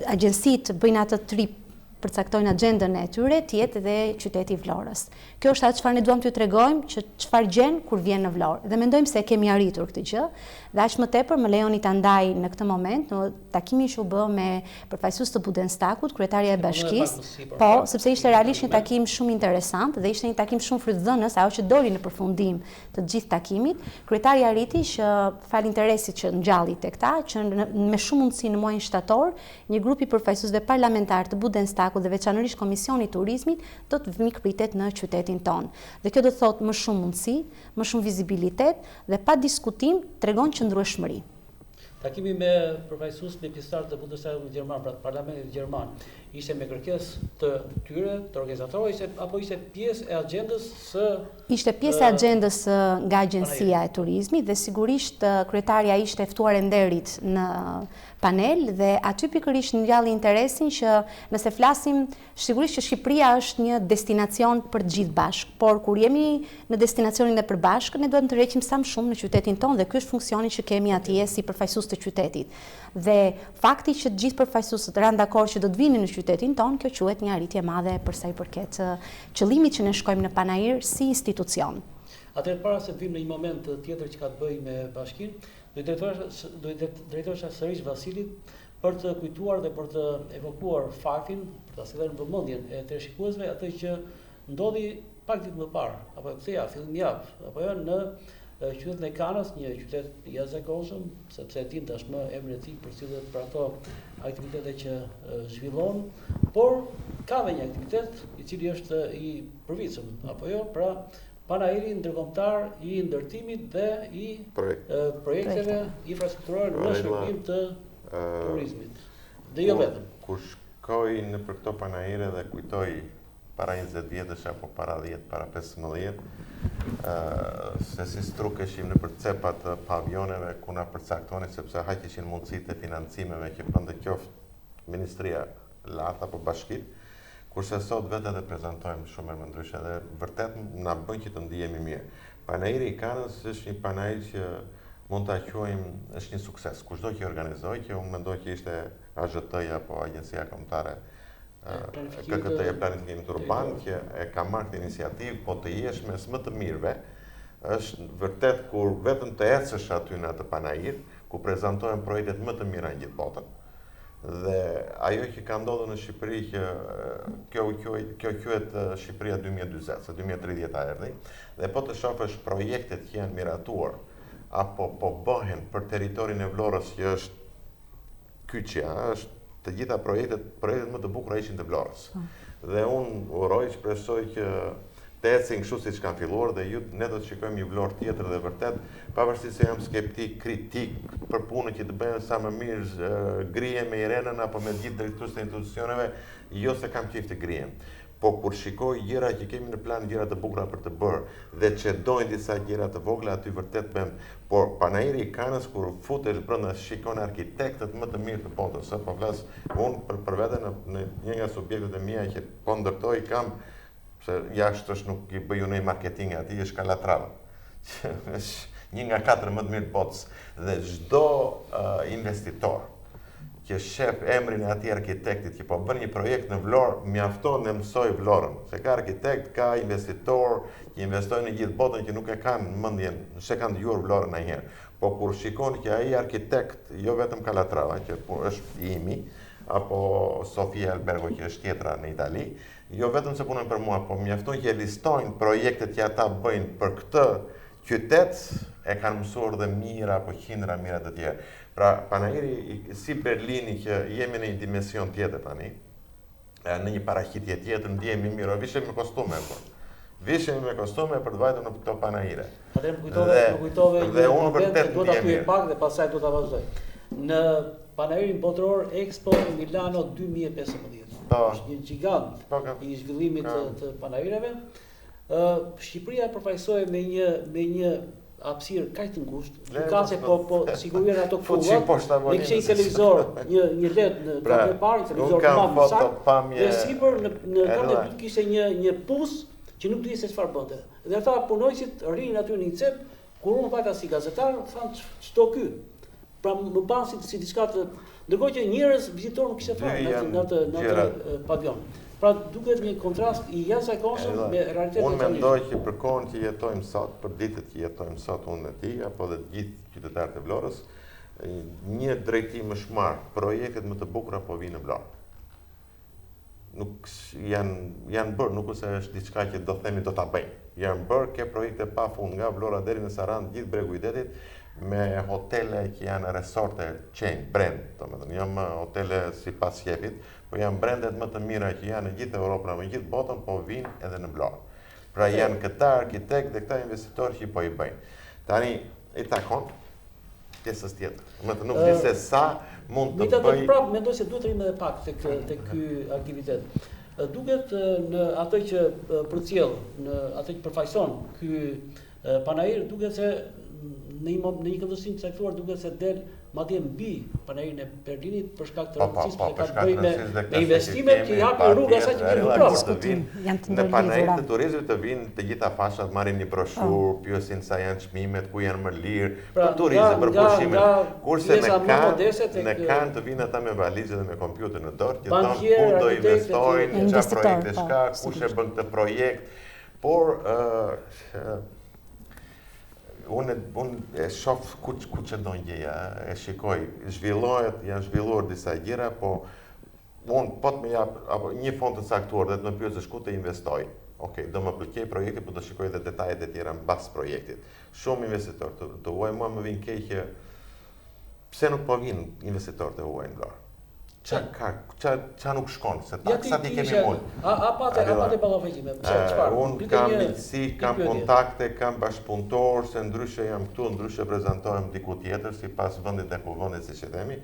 agjensitë bëjnë atë trip përcaktojnë agjendën e tyre, të jetë edhe qyteti Vlorës. Kjo është atë çfarë ne duam t'ju tregojmë që çfarë gjen kur vjen në Vlorë. Dhe mendojmë se kemi arritur këtë gjë, dhe aq më tepër më lejoni ta ndaj në këtë moment në takimin që u bë me përfaqësues të Budenstagut, kryetaria e bashkisë, po, sepse ishte realisht një takim shumë interesant dhe ishte një takim shumë frytëdhënës, ajo që doli në përfundim të gjithë takimit. Kryetari arriti që fal interesit që ngjalli tek ta, që me shumë mundësi në muajin shtator, një grup i përfaqësuesve parlamentar të Budenstagut dhe veçanërisht Komisioni i Turizmit do të mikpritet në qytetin ton. Dhe kjo do të thotë më shumë mundësi, më shumë vizibilitet dhe pa diskutim tregon qëndrueshmëri. Takimi me përfaqësues me pjesëtar të Bundestagut gjerman, pra të Parlamentit gjerman, ishte me kërkesë të tyre, të organizatorëve, apo ishte pjesë e agjendës së Ishte pjesë e agjendës nga Agjencia e Turizmit dhe sigurisht kryetaria ishte e ftuar e nderit në panel dhe aty pikërisht ngjalli interesin që nëse flasim, sigurisht që Shqipëria është një destinacion për të gjithë bashkë, por kur jemi në destinacionin e përbashkët, ne duhet të rreqim sa më shumë në qytetin tonë dhe ky është funksioni që kemi atje si përfaqësues të qytetit. Dhe fakti që të gjithë përfaqësuesit ranë dakord që do të vinin në qytetin tonë, kjo quhet një arritje e madhe për sa i përket qëllimit që ne shkojmë në panajir si institucion. Atëherë para se të vim në një moment tjetër që ka të bëjë me bashkinë, do i drejtohesha sërish Vasilit për të kujtuar dhe për të evokuar faktin, për ta sjellë në vëmendjen e të shikuesve atë që ndodhi pak ditë më parë, apo këtë javë, fillim javë, apo jo në qytetin e Kanës, një qytet i jashtëzakonshëm, sepse e din tashmë emrin e tij përcjellet për ato aktivitete që zhvillon, por ka dhe një aktivitet i cili është i përvitshëm, apo jo, pra panajiri ndërkombëtar i ndërtimit dhe i projekteve infrastrukturore në shërbim të turizmit. Dhe jo vetëm. Kur shkoj në për këto panajire dhe kujtoj para 20 vjetësh apo para 10, para 15, se si strukeshim në për cepat pavioneve ku na përcaktoni sepse haq ishin mundësitë e financimeve që bënte qoftë Ministria Lart apo Bashkit, kurse sot vetë edhe prezentojmë shumë më ndryshe dhe vërtet na bën që të ndihemi mirë. Panajiri i Kanës është një panajir që mund ta quajmë është një sukses. Kushdo që organizoi, që unë mendoj që ishte AZT-ja apo Agjencia Kombëtare KKT-ja Planifikimit Urban, që e ka marrë këtë iniciativë, po të jesh mes më të mirëve, është vërtet kur vetëm të ecësh aty në atë panajir, ku prezantohen projektet më të mira në gjithë botën. Dhe ajo që ka ndodhur në Shqipëri që kjo quhet Shqipëria 2040, se 2030 erdhi, dhe po të shohësh projektet që janë miratuar apo po bëhen për territorin e Vlorës që është kyçja, është të gjitha projektet më të bukura ishin të Vlorës. Dhe unë uroj, shpresoj që të ecin kështu siç kanë filluar dhe ne do të shikojmë një Vlorë tjetër dhe vërtet, pavarësisht se jam skeptik, kritik për punën që të bëhen sa më mirë grije me Irenën apo me gjithë drejtuesit e institucioneve, jo se kam qejf të grijem. Po kur shikoj gjëra që kemi në plan, gjëra të bukura për të bërë dhe që dojnë disa gjëra të vogla, aty vërtet bëm. Por panajiri i Kanës kur futesh brenda shikon arkitektët më të mirë të botës, po flas unë për veten në një nga subjektet e mia që po ndërtoj kam se jashtë është nuk i bëj unë marketing aty është Kalatrava. Është një nga 4 më të mirë të botës dhe çdo investitor që shef emrin e atij arkitektit që po bën një projekt në Vlorë, mjafton të mësoj Vlorën. Se ka arkitekt, ka investitor që investojnë në gjithë botën që nuk e kanë mendjen, se kanë dëgjuar Vlorën ndonjëherë. Po kur shikon që ai arkitekt, jo vetëm Calatrava, që është imi, apo Sofia Albergo që është tjetra në Itali, jo vetëm se punojnë për mua, po mjafton që listojnë projektet që ata bëjnë për këtë qytet, e kanë mësuar dhe mira apo qindra mira të tjerë. Pra, panajiri si Berlini që jemi në një dimension tjetër tani, në një paraqitje tjetër, ndjehemi mirë, vishemi me kostume, vishemi me kostume për të vajtur në këto panajire. Atëherë më kujtove një moment që do ta pyej pak dhe pastaj do ta vazhdoj. Në panajirin botror Expo Milano 2015. Është një gjigant i zhvillimit të panajireve. Shqipëria përfaqësohej me një hapësirë kaq të ngushtë, gjykatëse po sigurisht ato kuvat, ne kishte një televizor, një LED në katër parë, televizor të madh, dhe sipër në katër dytë kishte një pus që nuk dihej se çfarë bënte. Dhe ata punojësit rinin aty në një cep, kur unë vajta si gazetar, thanë ç'to ky. Pra më pasin si diçka të, ndërkohë që njerëz vizitorë nuk kishte fare në atë pavion. Pra duket një kontrast i jashtëzakonshëm me realitetin. Unë mendoj që për kohën që jetojmë sot, për ditët që jetojmë sot unë dhe ti, apo dhe gjithë qytetarët e Vlorës, një drejtim është marrë, projektet më të bukura po vinë në Vlorë. Nuk janë bërë, nuk ose është diçka që do themi do ta bëjmë. Janë bërë ke projekte pafund nga Vlora deri në Sarandë, gjithë bregu i detit, me hotele që janë resorte chain, brand, domethënë, jo më hotele sipas shefit, po janë brandet më të mira që janë në gjithë Europën, në gjithë botën, po vinë edhe në Vlorë. Pra janë këta arkitekt dhe këta investitorë që po i bëjnë. Tani i takon pjesës tjetër. Domethënë nuk di se sa mund të bëj. Prapë mendoj se duhet të rrim edhe pak tek ky aktivitet. Duket në atë që përcjell, në atë që përfaqëson ky panajir, duket se në një këndvështrim të caktuar duket se del madje mbi panajirin e Berlinit për shkak të rëndësisë që ka të bëjë me investimet që japin rrugë asaj që vjen prapë. Në panajir të turizmit të vinë të gjitha fashat, marrin një broshurë, pyesin sa janë çmimet, ku janë më lirë, për turizëm, për pushimet. Kurse në kanë të vinë ata me valizë dhe me kompjuter në dorë, që thonë ku do investojnë, çfarë projekte ka, kush e bën këtë projekt. Por unë e shoh ku çdon gjëja, e shikoj, janë zhvilluar disa gjëra, po unë po të më jap apo një fond të caktuar dhe të më pyesësh ku të investoj. Okej, do më pëlqej projekti, po do shikoj edhe detajet e tjera mbas projektit. Shumë investitorë të huaj mua më vjen keq që pse nuk po vinë investitorët e huaj në Vlorë. Qa nuk shkon, se taksat i kemi ullë. A pate ballafaqime? Unë kam miqësi, kam kontakte, kam bashkëpunëtor, se ndryshe jam këtu, ndryshe prezentohem diku tjetër, si pas vëndit e ku vëndit si që themi,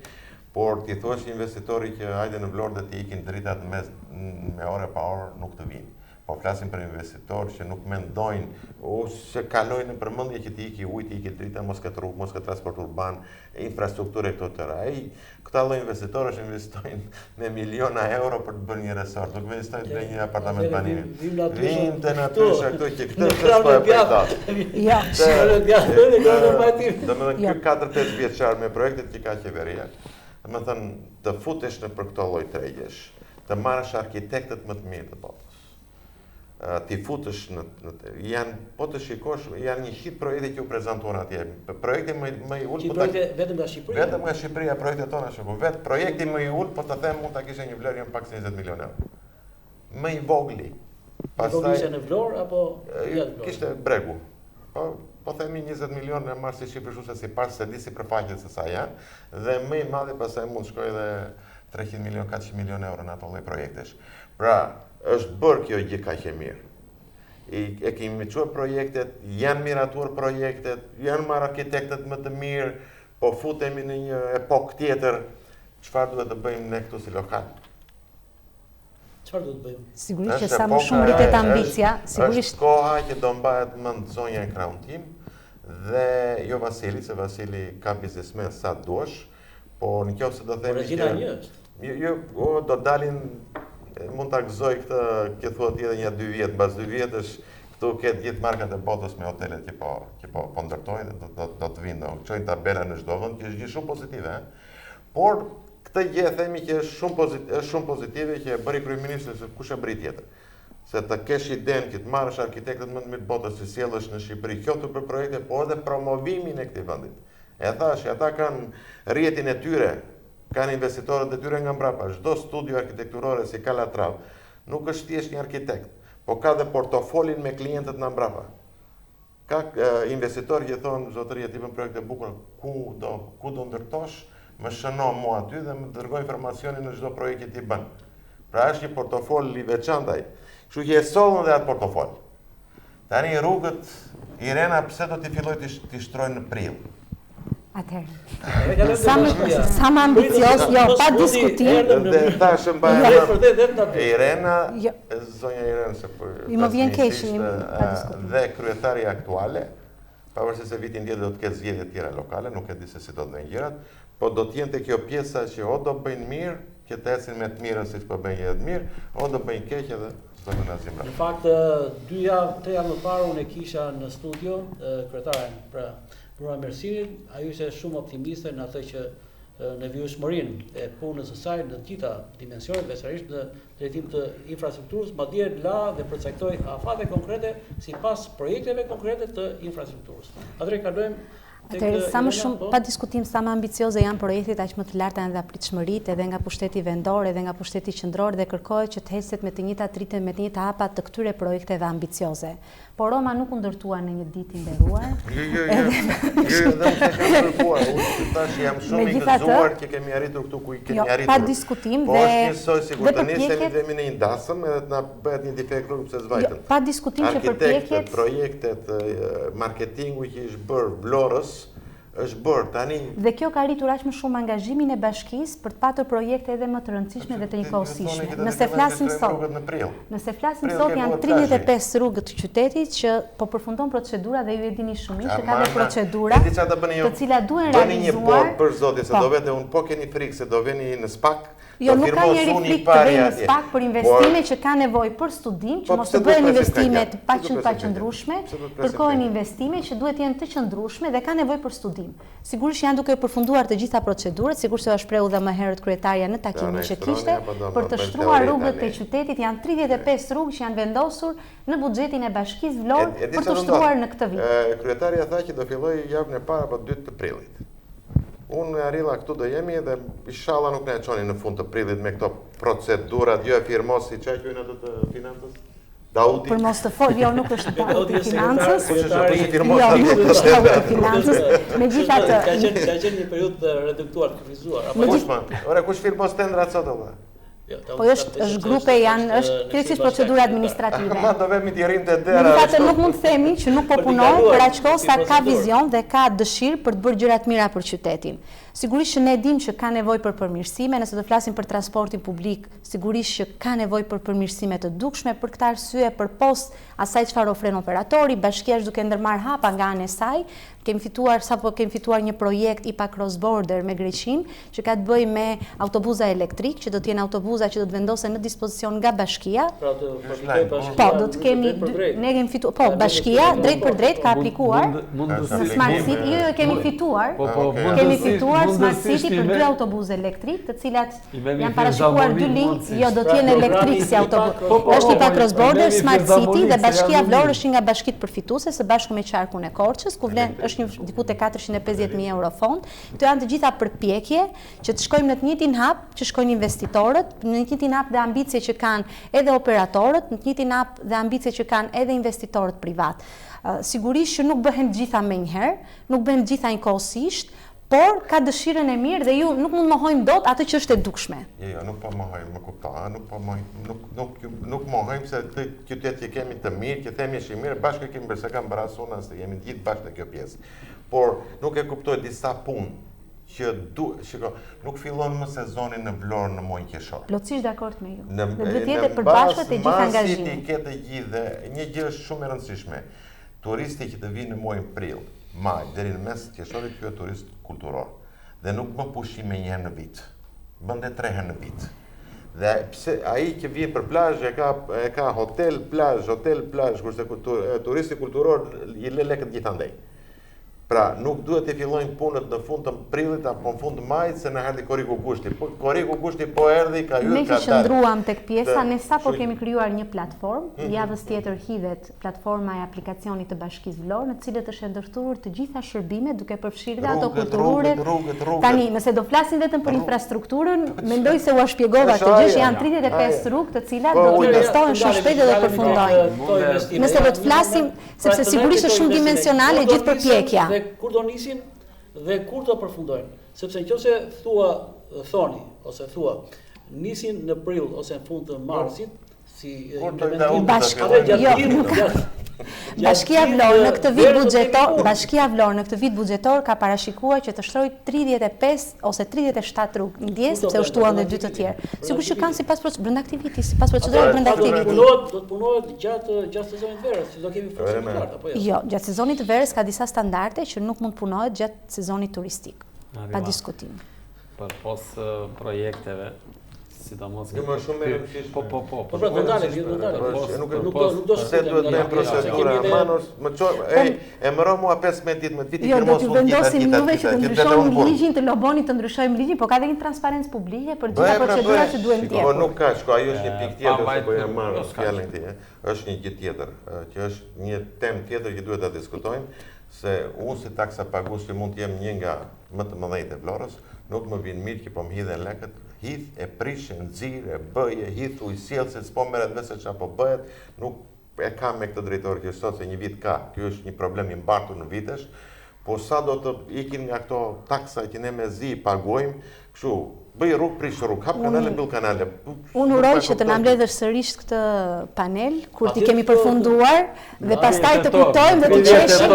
por t'i thuash investitori që hajde në Vlorë dhe t'i ikin dritat me ore pa orë, nuk të vinë. Po flasim për investitorë që nuk mendojnë ose kalojnë në përmendje që ti iki ujë, ti iki drita, mos këtë rrugë, mos këtë transport urban, infrastrukturë këto tëra. Këta lloj investitorësh investojnë me miliona euro për të bërë një resort, nuk investojnë në një apartament banimi. Vim të natyrshë këto që këtë s'po e përta. Ja, Domethënë ky 4-5 vjeçar me projektet që ka qeveria, domethënë të futesh në për këto lloj tregjesh, të marrësh arkitektët më të mirë të botës. Ti futesh janë, po të shikosh, janë një hit projekte që u prezantuan atje. Projekti më i ulët vetëm nga Shqipëria. Vetëm nga Shqipëria projektet tona shkon. Vetë projekti më i ulët, po të them mund ta kishte një vlerë pak se 20 milionë euro. Më i vogli. Pastaj ishte në Vlorë apo kishte Bregu. Po themi 20 milionë e marrë si Shqipëri se si pas se di si përfaqet se sa janë, dhe më i madhi pastaj mund shkojë edhe 300 milionë, 400 milionë euro në ato lloj projektesh. Pra, është bërë kjo gjë kaq e mirë. E kemi çuar projektet, janë miratuar projektet, janë marrë arkitektët më të mirë, po futemi në një epokë tjetër. Çfarë duhet të bëjmë ne këtu si lokal? Çfarë duhet të bëjmë? Sigurisht që sa më shumë rritet ambicia, sigurisht është koha që do mbahet mend zonja e Crown Team dhe jo Vasili, se Vasili ka biznesmen sa duash, po nëse do themi Regjina një është. Jo, do dalin. Mund ta gëzoj këtë, që thuhet edhe një 2 vjet, mbas 2 vjetësh këtu ketë gjithë markat e botës me hotelet që po ndërtojnë, do të vinë, çojnë tabela në çdo vend, që është gjë shumë pozitive, Por këtë gjë e themi që është shumë pozitive që e bëri kryeministri, se kush e bëri tjetër. Se të kesh idenë që të marrësh arkitektët më të mirë të botës, si sjellësh në Shqipëri, këto për projekte, po edhe promovimin e këtij vendit. E thash, ata kanë rrjetin e tyre, kanë investitorët e tyre nga mbrapa. Çdo studio arkitekturore si Calatrava nuk është thjesht një arkitekt, po ka dhe portofolin me klientët nga mbrapa. Ka investitorë që thonë, zotëria, ti bën projekte bukura, ku do ndërtosh, më shënon mua aty dhe më dërgoj informacionin në çdo projekt që ti bën. Pra është një portofol i veçantë ai. Kështu që e sollën dhe atë portofol. Tani rrugët, Irena, pse do t'i filloj t'i shtrojnë në prill? Atëherë. Sa më ambicioz, jo, pa diskutim. Dhe thashëm Irena, zonja Irena, se më vjen keq, pa diskutim. Dhe kryetari aktuale, pavarësisht se vitin tjetër do të ketë zgjedhje të tjera lokale, nuk e di se si do të gjërat, po do të jente kjo pjesa që o do bëjnë mirë, që të ecin me të mirën siç po bëjnë edhe të mirë, o do bëjnë keq edhe s'do të na zimbra. Në fakt 2 javë, 3 javë më parë unë e kisha në studio kryetaren pra Bruna Mersinit, ajo ishte shumë optimiste në atë që në vjeshmërinë e punës së saj në të gjitha dimensionet, veçanërisht në drejtim të infrastrukturës, madje la dhe përcaktoi afate konkrete sipas projekteve konkrete të infrastrukturës. Atëherë kalojmë. Atëherë, sa më shumë, pa diskutim, sa më ambicioze janë projektet, aq më të larta janë dhe pritshmëritë edhe nga pushteti vendor, edhe nga pushteti qendror, dhe kërkohet që të heset me të njëjtat ritme, me të njëjta hapa të këtyre projekteve ambicioze. Por Roma nuk u ndërtua në një ditë nderuar. Jo, dhe nuk e kam kërkuar. Unë tash jam shumë i gëzuar që kemi arritur këtu ku kemi arritur. Pa diskutim dhe po është njësoj sikur të nisemi dhe në një dasëm edhe të na bëhet një defekt rrugë pse s'vajtën. Pa diskutim që përpjekjet, projektet, marketingu që është bërë Vlorës është bërë tani. Dhe kjo ka rritur aq më shumë angazhimin e bashkisë për të patur projekte edhe më të rëndësishme dhe të njëkohësishme. Nëse flasim sot, janë 35 rrugë të qytetit që po përfundon procedura dhe ju e dini shumë që ka dhe procedura të cilat duhen realizuar. Bëni një borë për zotin, se do vete unë po keni frikë se do veni në SPAK. Jo, nuk ka njëri frikë të vejnë në SPAK për investime që ka nevojë për studim, që mos të bëhen investime të paqëndrueshme, kërkohen investime që duhet jenë të qëndrueshme dhe ka nevojë për studim. Sigurisht janë duke përfunduar të gjitha procedurat, sigurisht se shprehu dhe më herët kryetaria në takimin që kishte, për të shtruar rrugët e qytetit, janë 35 rrugë që janë vendosur në buxhetin e Bashkisë Vlorë për të shtruar në këtë vit. Kryetaria tha që do fillojë javën e parë apo 2 të prillit. Unë arrilla këtu do jemi dhe inshallah nuk ne e çoni në fund të prillit me këto procedurat, jo e firmosi çka quhen ato të financës. Daudi. Për mos të fol, jo nuk është Daudi financës. Jo, nuk është Daudi financës. Megjithatë, ka qenë një periudhë reduktuar, kufizuar. Ore kush firmos tendrat sot valla? Po është grupe është kryesisht procedura administrative. Ma do vemi t'i rrim të dera. Në fakt nuk mund të themi që nuk po punon për aq kohë sa ka vizion dhe ka dëshirë për të bërë gjëra të mira për qytetin. Sigurisht që ne dim që ka nevojë për përmirësime, nëse do flasim për transportin publik, sigurisht që ka nevojë për përmirësime të dukshme, për këtë arsye përpost asaj çfarë ofron operatori, bashkia është duke ndërmarr hapa nga ana e saj. Kemi fituar një projekt IPA Cross Border me Greqinë, që ka të bëjë me autobuza elektrik, që do të jenë autobuza që do të vendosen në dispozicion nga bashkia. Po, do të kemi ne kemi fituar, po, bashkia drejt për drejt ka aplikuar në Smart City, kemi fituar. Kemi fituar Smart City për 2 autobuzë elektrik, të cilat janë parashikuar 2 linjë, jo do të jenë elektrik si autobus. Është IPA Cross Border, Smart City dhe Bashkia Vlorë është nga bashkitë përfituese së bashku me Qarkun e Korçës, ku vlen është një diku te 450.000 euro fond. Këto janë të gjitha përpjekje që të shkojmë në të njëjtin hap që shkojnë investitorët, në të njëjtin hap dhe ambicie që kanë edhe operatorët, në të njëjtin hap dhe ambicie që kanë edhe investitorët privat. Sigurisht që nuk bëhen gjitha menjëherë, nuk bëhen gjitha njëkohësisht, por ka dëshirën e mirë dhe ju nuk mund mohojmë dot atë që është e dukshme. Jo, nuk po mohojmë, më kuptoj, nuk mohojmë se këtë qytet që kemi të mirë, që themi është i mirë, bashkë kemi bërë se kam barasona, se jemi gjithë bashkë në kjo pjesë. Por nuk e kuptoj disa punë që nuk fillon më sezoni në Vlorë në muajin qershor. Plotësisht dakord me ju. Dhe duhet jetë përbashkët e gjithë angazhimi. Këtë gjithë, një gjë është shumë e rëndësishme. Turisti që të vinë në muajin prill, maj, deri në mes qershorit, ky është turist kulturor. Dhe nuk më pushim me një herë në vit. Bën 3 herë në vit. Dhe pse ai që vjen për plazh e ka hotel, plazh, kurse turisti kulturor i lë lekët gjithandej. Pra, nuk duhet të fillojnë punët në fund të prillit apo në fund të majit se në erdhi Korriku Gushti. Korriku Gushti po erdhi, ka hyrë, ka dalë. Ne që qëndruam tek pjesa, ne sapo kemi krijuar një platformë, javës tjetër hidhet platforma e aplikacionit të Bashkisë Vlorë, në të cilët është ndërtuar të gjitha shërbimet duke përfshirë dhe ato kulturore. Tani, nëse do flasim vetëm për infrastrukturën, mendoj se u shpjegova të gjë, janë 35 rrugë të cilat do të investohen shumë shpejt dhe përfundojnë. Nëse do të flasim, sepse sigurisht është shumë dimensionale gjithë përpjekja. Kur do nisin dhe kur do përfundojnë. Sepse nëse thoni ose thua nisin në prill ose në fund të marsit, si implementim Bashkia Vlorë në këtë vit buxhetor ka parashikuar që të shtrojë 35 ose 37 rrugë ndjes sepse u shtuan edhe 2 të tjerë. Sigurisht që kanë sipas brenda aktiviti, sipas procedurave brenda aktiviti. Do të punohet gjatë sezonit të verës, si do kemi forcë apo jo? Jo, gjatë sezonit të verës ka disa standarde që nuk mund të punohet gjatë sezonit turistik. Pa diskutim. Për pos projekteve sidomos më shumë e rëndësishme. Po. Po pra, do dalë. Nuk do se duhet me procedura manos, e mëro mua 15 ditë më të viti kërmos mund të vendosim juve që të ndryshojmë ligjin, të loboni të ndryshojmë ligjin, po ka dhe një transparencë publike për gjitha procedurat që duhen tjetër. Po nuk ka, ajo është një pikë tjetër se po e marr fjalën ti, është një gjë tjetër, që është një temë tjetër që duhet ta diskutojmë, se unë si taksapagues që mund të jem një nga më të mëdhenjtë e Vlorës, nuk më vjen mirë që po më hidhen lekët, hidh e prish, nxirr, e bëje, hidh u sjell se s'po merret vetë se çapo bëhet, nuk e kam me këtë drejtor që sot se një vit ka. Ky është një problem i mbartur në vitesh, po sa do të ikin nga këto taksa që ne mezi paguajmë, kështu bëj rrugë, prish rrugë, hap kanale, mbyll kanale. Unë uroj që të na mbledhësh sërish këtë panel kur ti kemi përfunduar dhe pastaj të kujtojmë dhe të qeshim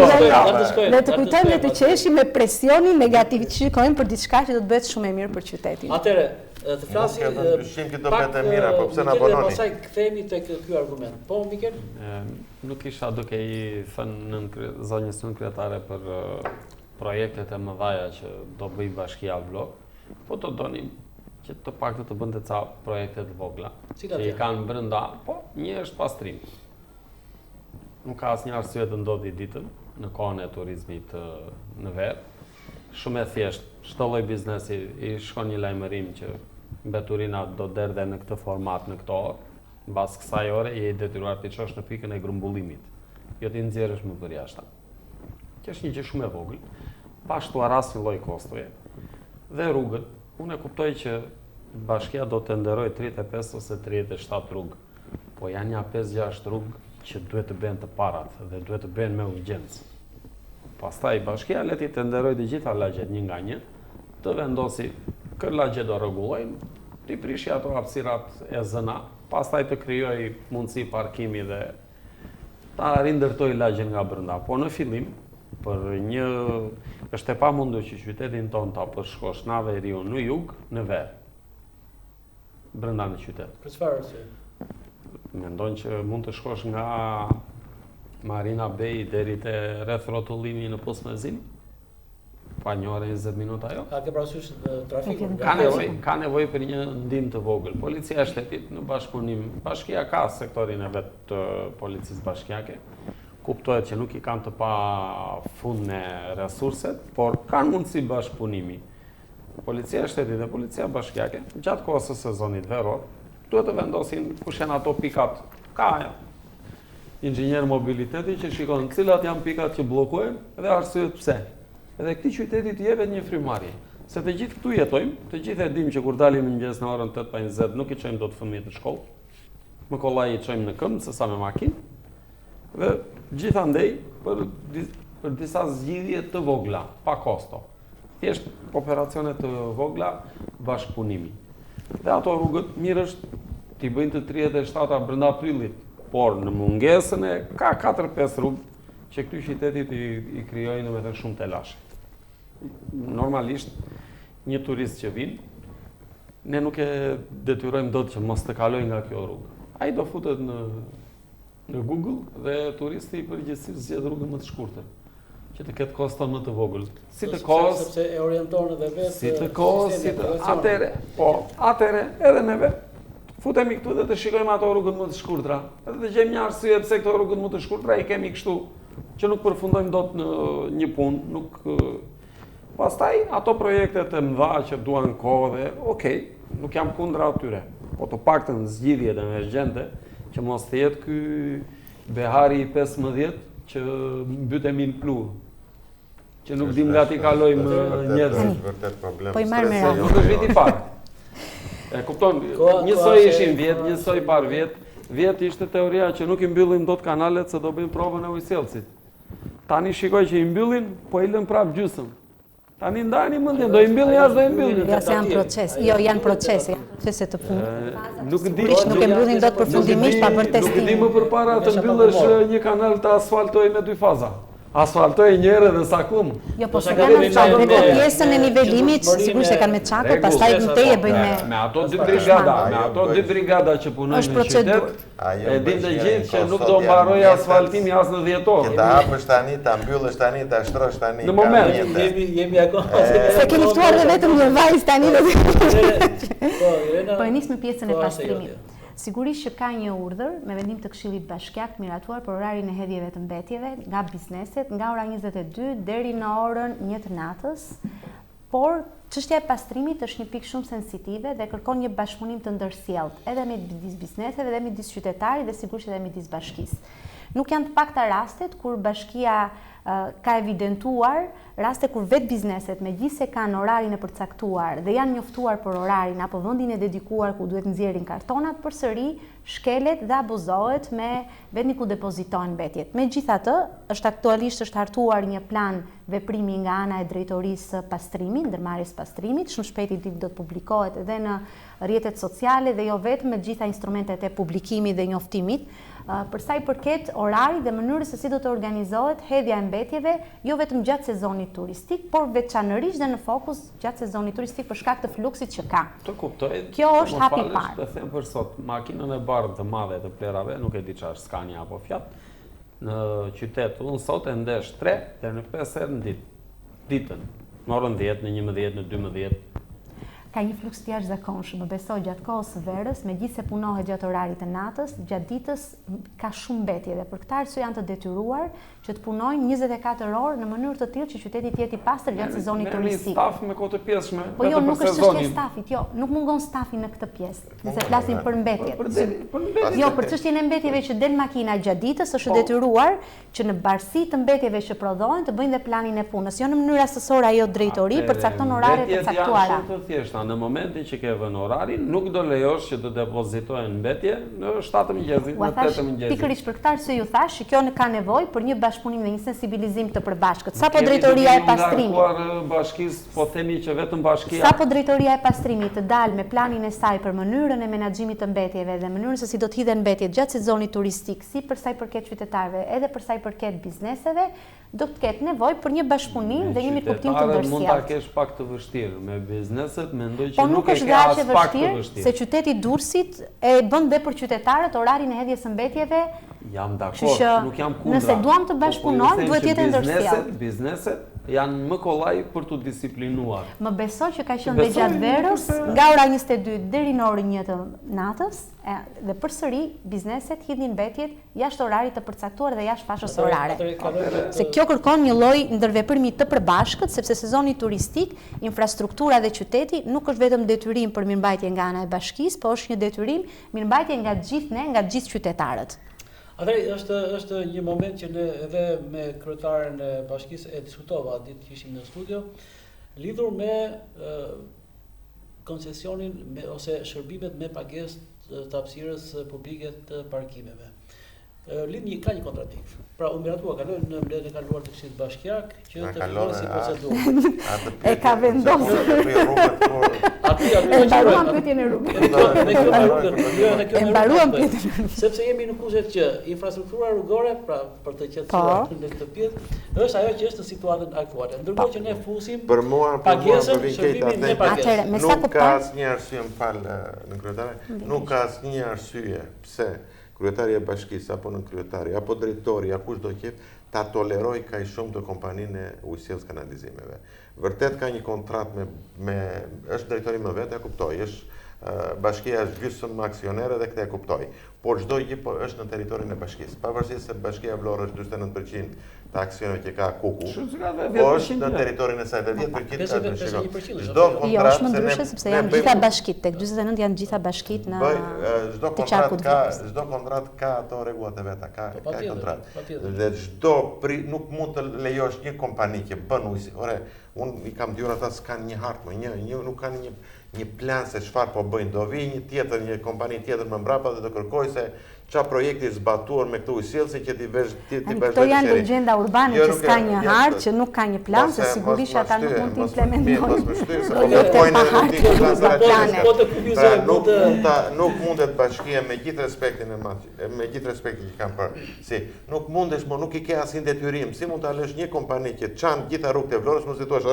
dhe të qeshim me presionin negativ që shikojmë për diçka që do të bëhet shumë e mirë për qytetin. Atëre, të flasim pak dhe pastaj kthehemi tek ky argument. Po, Mikel? Nuk isha duke i thënë zonjës kryetare për projektet e mëdha që do bëj Bashkia Vlorë. Po të donim që të paktën të bënte ca projekte të vogla që i kanë brenda, po një është pastrim. Nuk ka asnjë arsye të ndodhi ditën në kohën e turizmit në ver. Shumë e thjesht, çdo lloj biznesi i shkon një lajmërim që mbeturina do derdhe në këtë format në këto orë. Mbas kësaj ore je i detyruar të çosh në pikën e grumbullimit. Jo ti nxjerrësh më për jashtë. Që është një gjë shumë e vogël, pa shtuar asnjë lloj kostoje. Dhe rrugën, unë e kuptoj që bashkia do të nderoj 35 ose 37 rrugë, po janë ja 5-6 rrugë që duhet të bëhen të parat dhe duhet të bëhen me urgjencë. Pastaj bashkia leti të nderoj të gjitha lagjet një nga një, të vendosi kë lagje do rregullojmë, ti prishi ato hapësirat e zëna, pastaj të krijoj mundësi parkimi dhe ta rindërtoj lagjen nga brenda. Po në fillim, është e pamundur që qytetin ton ta përshkosh nga veriu në jug, në ver, brenda në qytet. Për çfarë arsye? Mendon që mund të shkosh nga Marina Bay deri te rreth rrotullimi në Pusmezin? Pa 1 orë 20 minuta jo? A ke parasysh trafikun? Ka nevojë për një ndihmë të vogël. Policia e shtetit në bashkëpunim, bashkia ka sektorin e vet të policisë bashkiake. Kuptohet që nuk i kanë të pafundme resurset, por kanë mundësi bashkëpunimi. Policia e shtetit dhe policia bashkiake, gjatë kohës së sezonit veror, duhet të vendosin kush janë ato pikat. Ka inxhinier mobiliteti që shikon cilat janë pikat që bllokohen dhe arsyet pse. Edhe këtij qyteti të jepet një frymarrje. Se të gjithë këtu jetojmë, të gjithë e dimë që kur dalim mëngjes në orën 8:20 nuk i çojmë dot fëmijët në shkollë. Më kollaj i çojmë në këmbë sesa me makinë. Dhe gjithandej për disa zgjidhje të vogla, pa kosto. Thjesht operacione të vogla bashkëpunimi. Dhe ato rrugët mirë është t'i bëjnë të 37-a brenda prillit, por në mungesën e ka 4-5 rrugë që këty qytetit i krijojnë me të shumë telashe. Normalisht, një turist që vinë, ne nuk e detyrojmë dot që mos të kalojë nga kjo rrugë. Ai do futet në Google dhe turisti i përgjithsisht zgjedh rrugën më të shkurtër, që të ketë koston më të vogël. Si të kohës, sepse e orienton edhe vetë. Si të kohës, atëre edhe neve futemi këtu dhe të shikojmë ato rrugët më të shkurtra. Edhe të gjejmë një arsye pse këto rrugët më të shkurtra i kemi kështu, që nuk përfundojmë dot në një punë, pastaj ato projektet e mëdha që duan kohë dhe okay, nuk jam kundër atyre, po të paktën zgjidhjet emergjente që mos të jetë ky behari i 15 që mbytemi në plu, që nuk dim nga t'i kalojmë njerëzit. Po i marrë me radhë. Nuk është viti parë. E kupton, njësoj ishin vjet, njësoj par vjet. Vjet ishte teoria që nuk i mbyllim dot kanalet se do bëjmë provën e ujësellësit. Tani shikoj që i mbyllin, po i lën prap gjysmë. Tani ndani mendjen, do i mbyllin jashtë, do i mbyllin. Ja se janë proces. Jo, janë procese. Procese të punë. Nuk e mbyllin dot përfundimisht pa bërë testim. Nuk di më përpara të mbyllësh një kanal të asfaltoj me 2 faza. Asfaltoj një herë dhe sakum. Jo, po se kanë asfaltoj me pjesën e nivelimit, sigurisht e kanë me çako, pastaj në tej e bëjnë me ato 2 brigada që punojnë në qytet. E dinë të gjithë që nuk do mbaroj asfaltimi as në 10 orë. Ta hapësh tani, ta mbyllësh tani, ta shtrosh tani. Në moment jemi akoma. Se keni ftuar vetëm një vajzë tani. Po e nis me pjesën e pastrimit. Sigurisht që ka një urdhër me vendim të Këshillit Bashkiak miratuar për orarin e hedhjeve të mbetjeve nga bizneset nga ora 22 deri në orën 1 të natës, por çështja e pastrimit është një pikë shumë sensitive dhe kërkon një bashkëpunim të ndërsjellët, edhe midis bizneseve dhe midis qytetarit dhe sigurisht edhe midis bashkisë. Nuk janë të pakta rastet kur bashkia ka evidentuar raste kur vetë bizneset megjithëse kanë orarin e përcaktuar dhe janë njoftuar për orarin apo vendin e dedikuar ku duhet nxjerrin kartonat, përsëri shkelet dhe abuzohet me vendin ku depozitohen mbetjet. Megjithatë, aktualisht është hartuar një plan veprimi nga ana e drejtorisë pastrimit, ndërmarrjes pastrimit, shumë shpejt i do të publikohet edhe në rrjetet sociale dhe jo vetëm me gjitha instrumentet e publikimit dhe njoftimit. Për sa i përket orarit dhe mënyrës se si do të organizohet hedhja e mbetjeve, jo vetëm gjatë sezonit turistik, por veçanërisht dhe në fokus gjatë sezonit turistik për shkak të fluksit që ka. Të kuptoj. Kjo është hapi i parë. Të them për sot, makinën e bardhë të madhe të plerave, nuk e di çfarë është Scania apo Fiat, në qytet unë sot e ndesh 3 deri në 5 herë në ditën. Në orën 10, në 11, në 12. Ka një fluks të jashtëzakonshëm, më besoj gjatë kohës së verës, megjithëse punohet gjatë orarit të natës, gjatë ditës ka shumë mbetje dhe për këtë arsye janë të detyruar që të punojnë 24 orë në mënyrë të tillë që qyteti të jetë i pastër gjatë sezonit turistik. Staf me kohë të pjesshme. Po jo, nuk është çështja e stafit, jo, nuk mungon stafi në këtë pjesë. Nëse flasim për mbetjet. Jo, për çështjen e mbetjeve që del makina gjatë ditës është detyruar që në barësi të mbetjeve që prodhohen të bëjnë dhe planin e punës, jo në mënyrë asesore ajo drejtori përcakton orare të caktuara. në momentin që ke vënë orarin, nuk do lejosh që të depozitohen mbetje në 7 mëngjesit, në 8 mëngjesit. Pikërisht për këtë arsye ju thash që kjo ka nevojë për një bashkëpunim dhe një sensibilizim të përbashkët. Sapo drejtoria e pastrimit. Kemi bashkisë, po themi që vetëm bashkia. Sapo drejtoria e pastrimit të dalë me planin e saj për mënyrën e menaxhimit të mbetjeve dhe mënyrën se si do të hidhen mbetjet gjatë sezonit turistik, si për sa i përket qytetarëve, edhe për sa i përket bizneseve, do të ketë nevojë për një bashkëpunim dhe një mirëkuptim të ndërsjellë. Mund ta kesh pak të vështirë me bizneset, mendoj që po nuk e ke as pak të vështirë. Se qyteti Durrësit e bën dhe për qytetarët orarin e hedhjes së mbetjeve. Jam dakord, nuk jam kundra. Nëse duam të bashkëpunojmë, duhet jetë ndërsjellë. Bizneset janë më kollaj për të disiplinuar. Më beso që ka qenë dhe gjatë verës, nga ora 22 deri në orën 1 të natës, dhe përsëri bizneset hidhin mbetjet jashtë orarit të përcaktuar dhe jashtë fashës orare. Se kjo kërkon një lloj ndërveprimi të përbashkët, sepse sezoni turistik, infrastruktura dhe qyteti nuk është vetëm detyrim për mirëmbajtje nga ana e bashkisë, po është një detyrim mirëmbajtje nga gjithë ne, nga gjithë qytetarët. Atëherë është një moment që ne edhe me kryetaren e bashkisë e diskutova ditë që ishim në studio, lidhur me koncesionin ose shërbimet me pagesë të hapësirës publike të parkimeve. Ka një kontradikt. Pra, u miratua kaloj në mbledhjen e kaluar të Këshillit Bashkiak që të fillojë si procedurë. E ka vendosur. E mbaruam pyetjen e rrugës. E mbaruam pyetjen e rrugës. Sepse jemi në kushtet që infrastruktura rrugore, pra për të qetësuar në këtë pjesë, është ajo që është në situatën aktuale. Ndërkohë që ne fusim pagesën, shërbimin me pagesë. Nuk ka asnjë arsye, më fal në kryetare, nuk ka asnjë arsye pse kryetari e bashkisë, apo në kryetari, apo drejtori, kush do qef, ta toleroj kaq shumë të kompaninë e ujësjelljes kanalizimeve. Vërtet ka një kontratë është drejtori më vetë, e kuptoj, është bashkia është gjysmë aksionere dhe këtë e kuptoj. Por çdo gjë është në territorin e bashkisë. Pavarësisht se bashkia Vlorë është 49% të aksioneve që ka Kuku, po është në territorin e saj, 10% ka bashkisë. Çdo kontratë është më ndryshe sepse janë gjitha bashkitë, tek 49 janë gjitha bashkitë në çdo kontratë ka ato rregullat e veta, ka kontratë. Dhe nuk mund të lejosh një kompani që bën ujë. Unë i kam dyrë ata s'kanë një hartë, nuk kanë një plan se çfarë po bëjnë. Do vi një kompani tjetër më mbrapa dhe do kërkoj se qa projekti zbatuar me këtë ujësjellësi që ti bësh këto janë legjenda urbane që s'ka një hartë, që nuk ka një plan, se sigurisht ata nuk mund të implementojnë. Nuk mundet bashkia me gjithë respektin që kam për. Nuk mundesh, nuk i ke asnjë detyrim. Si mund ta lësh një kompani që çan gjitha rrugët e Vlorës, mos i thuash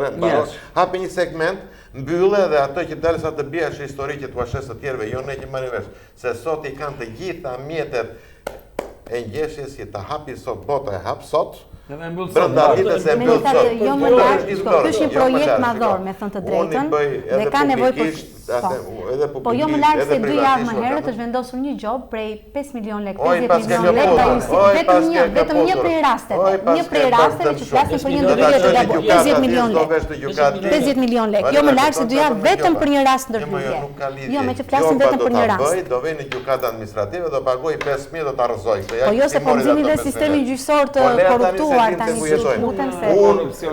hapi një segment, mbyllë dhe ato që dalë sa të biesh historike të shes të tjerëve, jo ne që marrim vesh, se sot i kanë të gjitha mjetet e ngjeshjes që ta hapi sot bota e hap sot. Brenda ditës e mbyll sot. Jo më lart, ky është një projekt madhor, me thënë të drejtën, dhe ka nevojë për po jo më lart se 2 javë më herët është vendosur një gjop prej 5 milion lekë, 50 milion lekë, vetëm një prej rasteve. Një prej rasteve që flasin për një ndërhyrje të gabuar, 50 milion lekë. 50 milion lekë. Jo më lart se 2 javë vetëm për një rast ndërhyrje. Jo, me që flasin vetëm për një rast. Do vjen në gjykatë administrative, do pagoj 5000, do ta rrëzoj. Po jo se po nxjini dhe sistemin gjyqësor të korruptuar.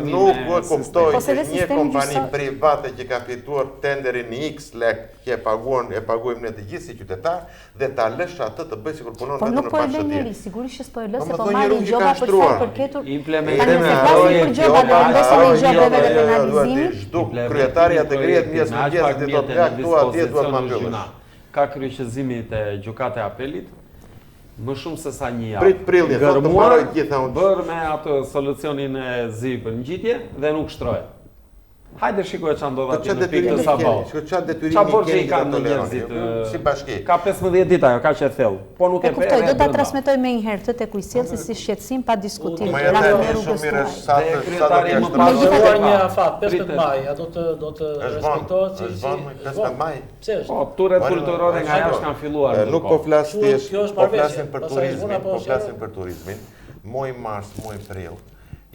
Nuk kuptoj se një kompani private që ka fituar tenderin në X lek që e paguajmë ne të gjithë si qytetar dhe ta lësh atë të bëj sikur punon vetëm në bashkëti. Po nuk po e bën njëri, sigurisht që s'po e lë se po marrin gjoba për sa i përketur implementimi për gjoba dhe vendosin në gjobave dhe penalizimit. Çdo kryetari atë ngrihet mes mëngjesit dhe thotë ja këtu atje duhet ma mbyllësh. Ka kryqëzimit e gjykate e apelit më shumë se sa një javë. Prit gërmuar, bërë me atë solucionin e zi për ngjitje dhe nuk shtrohet. Hajde shikoj çfarë ndodh atje në pikë të sabahut. Çfarë borxhi kanë në njerëzit si bashki? Ka 15 ditë ajo, kaq e thellë. Po nuk e kuptoj, do ta transmetoj më një herë këtë tek ujësjellësi si shqetësim pa diskutim. Kryetari më pazuar një afat 15 maj, a do të respektohet si 15 maj. Pse është? Po, turet kulturore nga jashtë kanë filluar. Nuk po flasim për turizmin. Muaj mars, muaj prill.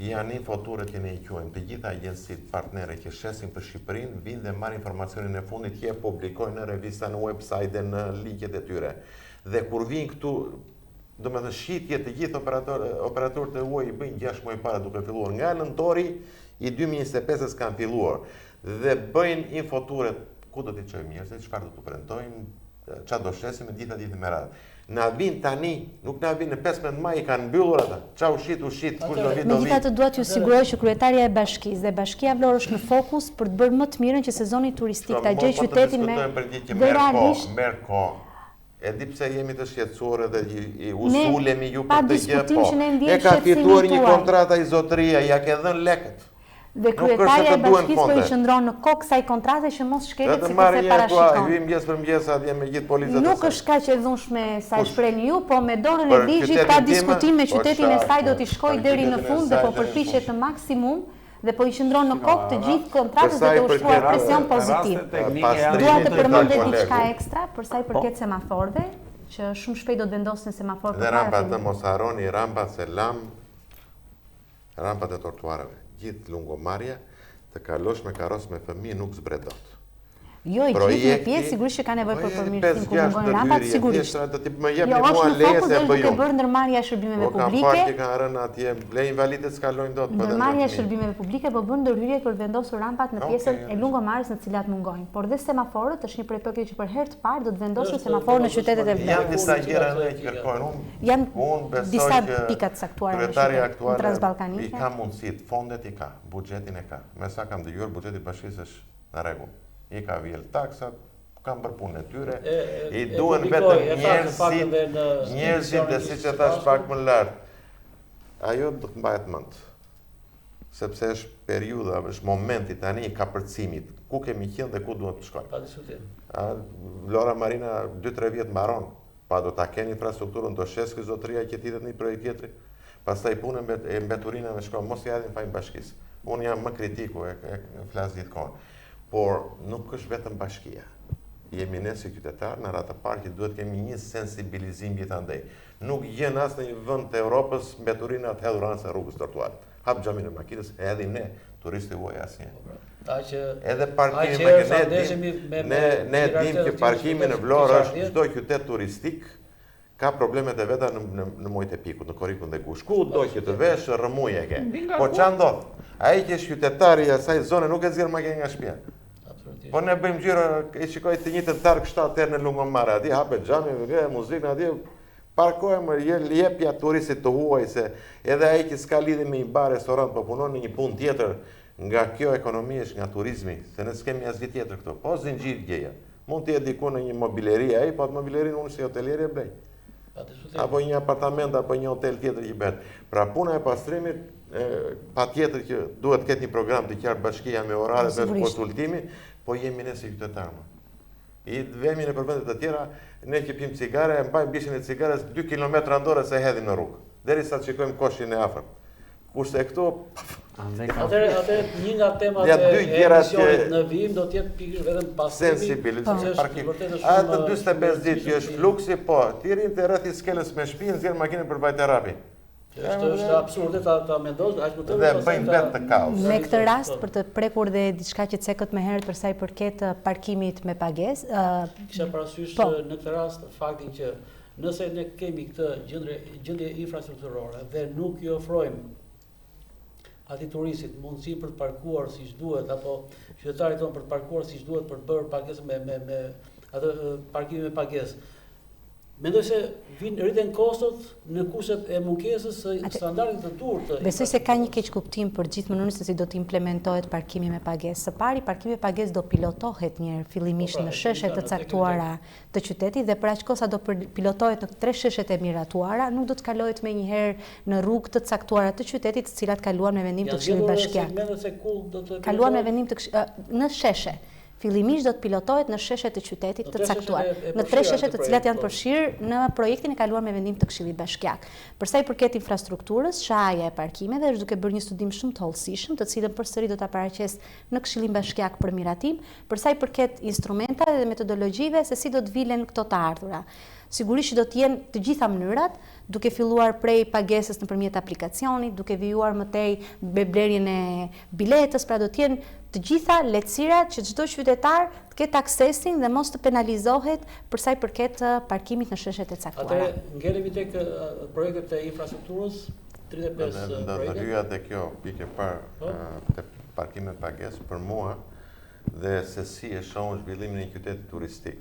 Janë infoturët që ne i quajmë, të gjitha agjensitë partnere që shesin për Shqipërinë, vinë dhe marrin informacionin e fundit që e publikojnë në revista, në website dhe në ligjet e tyre. Dhe kur vinë këtu, domethënë shitje të gjithë operatorët e huaj i bëjnë 6 muaj para duke filluar. Nga nëntori i 2025-s kanë filluar dhe bëjnë infoturët ku do t'i çojmë njerëzit, çfarë do t'u premtojmë, çfarë do shesim me gjitha ditën me radhë. Na vin tani, nuk na vin në 15 maj i kanë mbyllur ata. Çau ushit, kush do vi do vi. Megjithatë dua t'ju siguroj që kryetarja e bashkisë dhe Bashkia Vlorë është në fokus për të bërë më të mirën që sezoni turistik ta gjejë qytetin me realisht. Merr kohë. E di pse jemi të shqetësuar edhe i usulemi ju për të gjë, po. E ka fituar një kontratë ai zotëria, ja ke dhënë lekët. Dhe kryetarja e bashkisë po i qëndron në kokë kësaj kontrate që mos shkelet sikurse parashikon. Hyjmë mëngjes për mëngjes atje me gjithë policët. Nuk është kaq e dhunshme sa e shprehni ju, po me dorën e ligjit pa diskutim me qytetin e saj do t'i shkojë deri në fund dhe po përpiqet në maksimum dhe po i qëndron në kokë të gjithë kontratës dhe të ushtruar presion pozitiv. Dua të përmendë diçka ekstra për sa i përket semaforëve, që shumë shpejt do të vendosen semaforë dhe rampat, mos harroni rampat selam, rampat e trotuareve. Gjithë lungomarrja të kalosh me karos me fëmijë nuk zbret dot. Jo, i gjithë në pjesë sigurisht që ka nevojë për përmirësim ku mungojnë rampat, sigurisht. Jo, është në fokus dhe duke bërë ndërmarrja e shërbimeve publike. Ka kanë rënë atje, ble invalidët s'kalojnë dot. Ndërmarrja e shërbimeve publike po bën ndërhyrje për vendosur rampat në pjesën e lungomarrjes në të cilat mungojnë. Por dhe semaforët është një prej pikave që për herë të parë do të vendosen semaforë në qytetet e vogla. Janë disa gjëra që kërkojnë. Janë disa pika të caktuara në qytetin transballkanike. I ka mundësit, fondet i ka, buxhetin e ka. Me sa kam dëgjuar, buxheti i bashkisë është në rregull. I ka vjell taksat, kanë bërë punën e tyre, i duhen vetëm njerëzit dhe siç e thash pak më lart. Ajo do të mbahet mend. Sepse është periudha, është momenti tani i kapërcimit, ku kemi qenë dhe ku duhet të shkojmë. Pa diskutim. Vlora Marina 2-3 vjet mbaron, pa do ta kenë infrastrukturën, do shesë zotëria që tjetër një projekt tjetri. Pastaj punën e mbeturinave shkon, mos i japin fajin bashkisë. Unë jam më kritiku, e flas gjithkohë. Por nuk është vetëm bashkia. Jemi ne si qytetar, në ratë parë që duhet kemi një sensibilizim gjithandej. Nuk gjen as në një vend të Europës mbeturina të hedhura në rrugës trotuarit. Hap xhamin e makinës, edhe ne, turistë huaj asnjë. Edhe parkimi ne dim që parkimi në Vlorë është çdo qytet turistik ka problemet e veta në muajt e pikut, në korrikun dhe gush. Ku do që të vesh rrëmuj e ke. Po ç'a ndodh? Ai që është qytetari i asaj zone nuk e zgjer makinën nga shtëpia. Po ne bëjmë gjyra, e shikoj të njëjtën targ 7 herë në Lungomare, aty hapet xhami, vjen muzikën aty, parkojmë, jepja turistit të huaj se edhe ai që s'ka lidhje me një bar, restorant, po punon në një punë tjetër, nga kjo ekonomi është nga turizmi, se ne s'kemi asgjë tjetër këtu. Po zinxhir gjeja. Mund të jetë diku në një mobileri ai, po atë mobilerin unë si hotelier e blej. Apo një apartament apo një hotel tjetër që bëhet. Pra puna e pastrimit patjetër që duhet të ketë një program të qartë bashkia me orare dhe konsultimi, po jemi ne si qytetarë. I vemi në përvendet të tjera, ne që pim cigare, mbajmë bishin e cigares 2 kilometra ndore se hedhim në rrugë, derisa të shikojmë koshin e afërt. Kurse këtu Atëherë një nga temat e emisionit në vijim do të jetë pikërisht vetëm pastrimi, sensibilizimi parkim. Atë 45 ditë që është fluksi, po, ti rinte rreth skelës me shtëpinë, nxjerr makinën për vajterapi. Është absurde ta mendosh, aq më tepër. Dhe bëjmë vetë të kaos. Me këtë rast për të prekur dhe diçka që cekët më herët për sa i përket parkimit me pagesë, kisha parasysh në këtë rast faktin që nëse ne kemi këtë gjendje infrastrukturore dhe nuk i ofrojmë atij turistit mundësi për të parkuar siç duhet apo qytetarit tonë për të parkuar siç duhet për të bërë pagesë me atë parkimin me pagesë. Mendoj se rriten kostot në kushtet e mungesës së standardit të durtë. Besoj se ka një keq kuptim për gjithë mënyrën se si do të implementohet parkimi me pagesë. Së pari, parkimi me pagesë do pilotohet një herë fillimisht në sheshe të caktuara të qytetit dhe për aq kohë sa do pilotohet në 3 sheshet e miratuara, nuk do të kalohet më një herë në rrugë të caktuara të qytetit, të cilat kaluan me vendim të Këshillit Bashkiak. Kaluan me vendim të në sheshe. Fillimisht do të pilotohet në sheshet të qytetit të caktuar, në 3 sheshet të cilat janë përfshirë në projektin e kaluar me vendim të Këshillit Bashkiak. Për sa i përket infrastrukturës, shaja e parkimeve është duke bërë një studim shumë të hollësishëm, të cilën përsëri do ta paraqes në Këshillin Bashkiak për miratim, për sa i përket instrumentave dhe metodologjive se si do të vilen këto të ardhura. Sigurisht do të jenë të gjitha mënyrat, duke filluar prej pagesës nëpërmjet aplikacionit, duke vijuar më tej blerjen e biletës, pra do të jenë të gjitha lehtësirat që çdo qytetar të ketë aksesin dhe mos të penalizohet për sa i përket parkimit në sheshet e caktuara. Atëherë ngelemi tek projektet e infrastrukturës, 35 projekte. Do të hyja te kjo pikë parë te parkimet pagesë për mua dhe se si e shohën zhvillimin e një qyteti turistik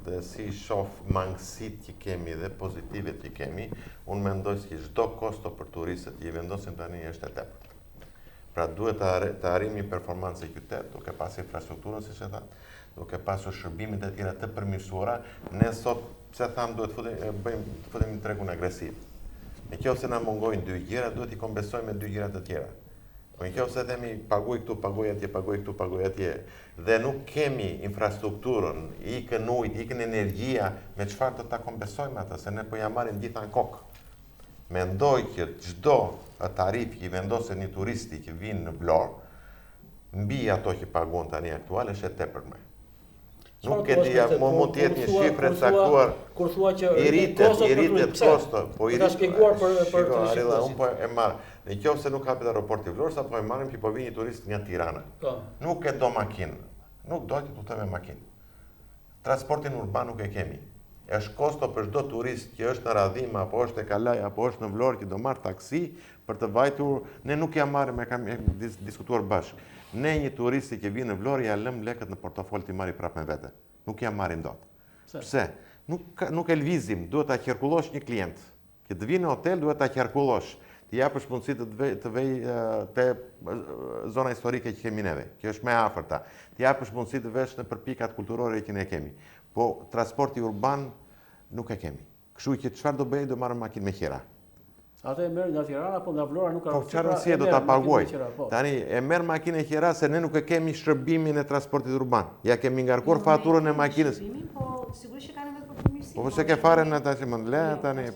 dhe si shoh mangësitë që kemi dhe pozitivet që kemi, unë mendoj se çdo kosto për turistët që i vendosin tani është e tepërt. Pra duhet të arrijmë një performancë qytet, duke pasur infrastrukturën, siç e thash, duke pasur shërbimet e tjera të përmirësuara. Ne sot, pse tham, duhet të futemi në tregun agresiv. Nëse na mungojnë 2 gjëra, duhet i kompensojmë me 2 gjëra të tjera. Nëse themi paguaj këtu, paguaj atje, paguaj këtu, paguaj atje, dhe nuk kemi infrastrukturën, ikën ujit, ikën energjia, me çfarë do ta kompensojmë atë, se ne po ja marrim gjitha në kokë. Mendoj që çdo tarif që i vendosen një turisti që vinë në Vlorë, mbi ato që paguon tani aktuale, është e tepërme. Nuk e di, mund të jetë një shifre caktuar. Kur thua që i rritet kosto, po i rritet. Shpjeguar për Arilla, unë po e marr. Nëse nuk hapet aeroporti i Vlorës, apo e marrim që po vini turist nga Tirana. Nuk e do makinë. Nuk do të udhtoj me makinë. Transportin urban nuk e kemi. Është kosto për çdo turist që është në Radhim, apo është e Kalaj, apo është në Vlorë, që do marr taksi për të vajtur. Ne nuk ja marrim, kam diskutuar bashkë. Ne një turisti që vinë në Vlorë, ja lëm lekët në portofol t'i marri prapë me vete. Nuk ja marrim dot. Pse? Nuk e lvizim, duhet ta qarkullosh një klient. Që të vinë në hotel, duhet ta qarkullosh. Të japësh mundësi të vej te zona historike që kemi neve, që është më e afërta. Të japësh mundësi të vesh në pikat kulturore që ne kemi. Po transporti urban nuk e kemi. Kështu që çfarë do bëj, do marrë makinë me qira. Atë e merr nga Tirana, po nga Vlora nuk ka. Po çfarë rëndësie do ta paguaj? Tani e merr makinë e qira se ne nuk e kemi shërbimin e transportit urban. Ja kemi ngarkuar faturën e makinës. Po sigurisht që kanë edhe për përmirësim. Po se ke fare në tash më le tani,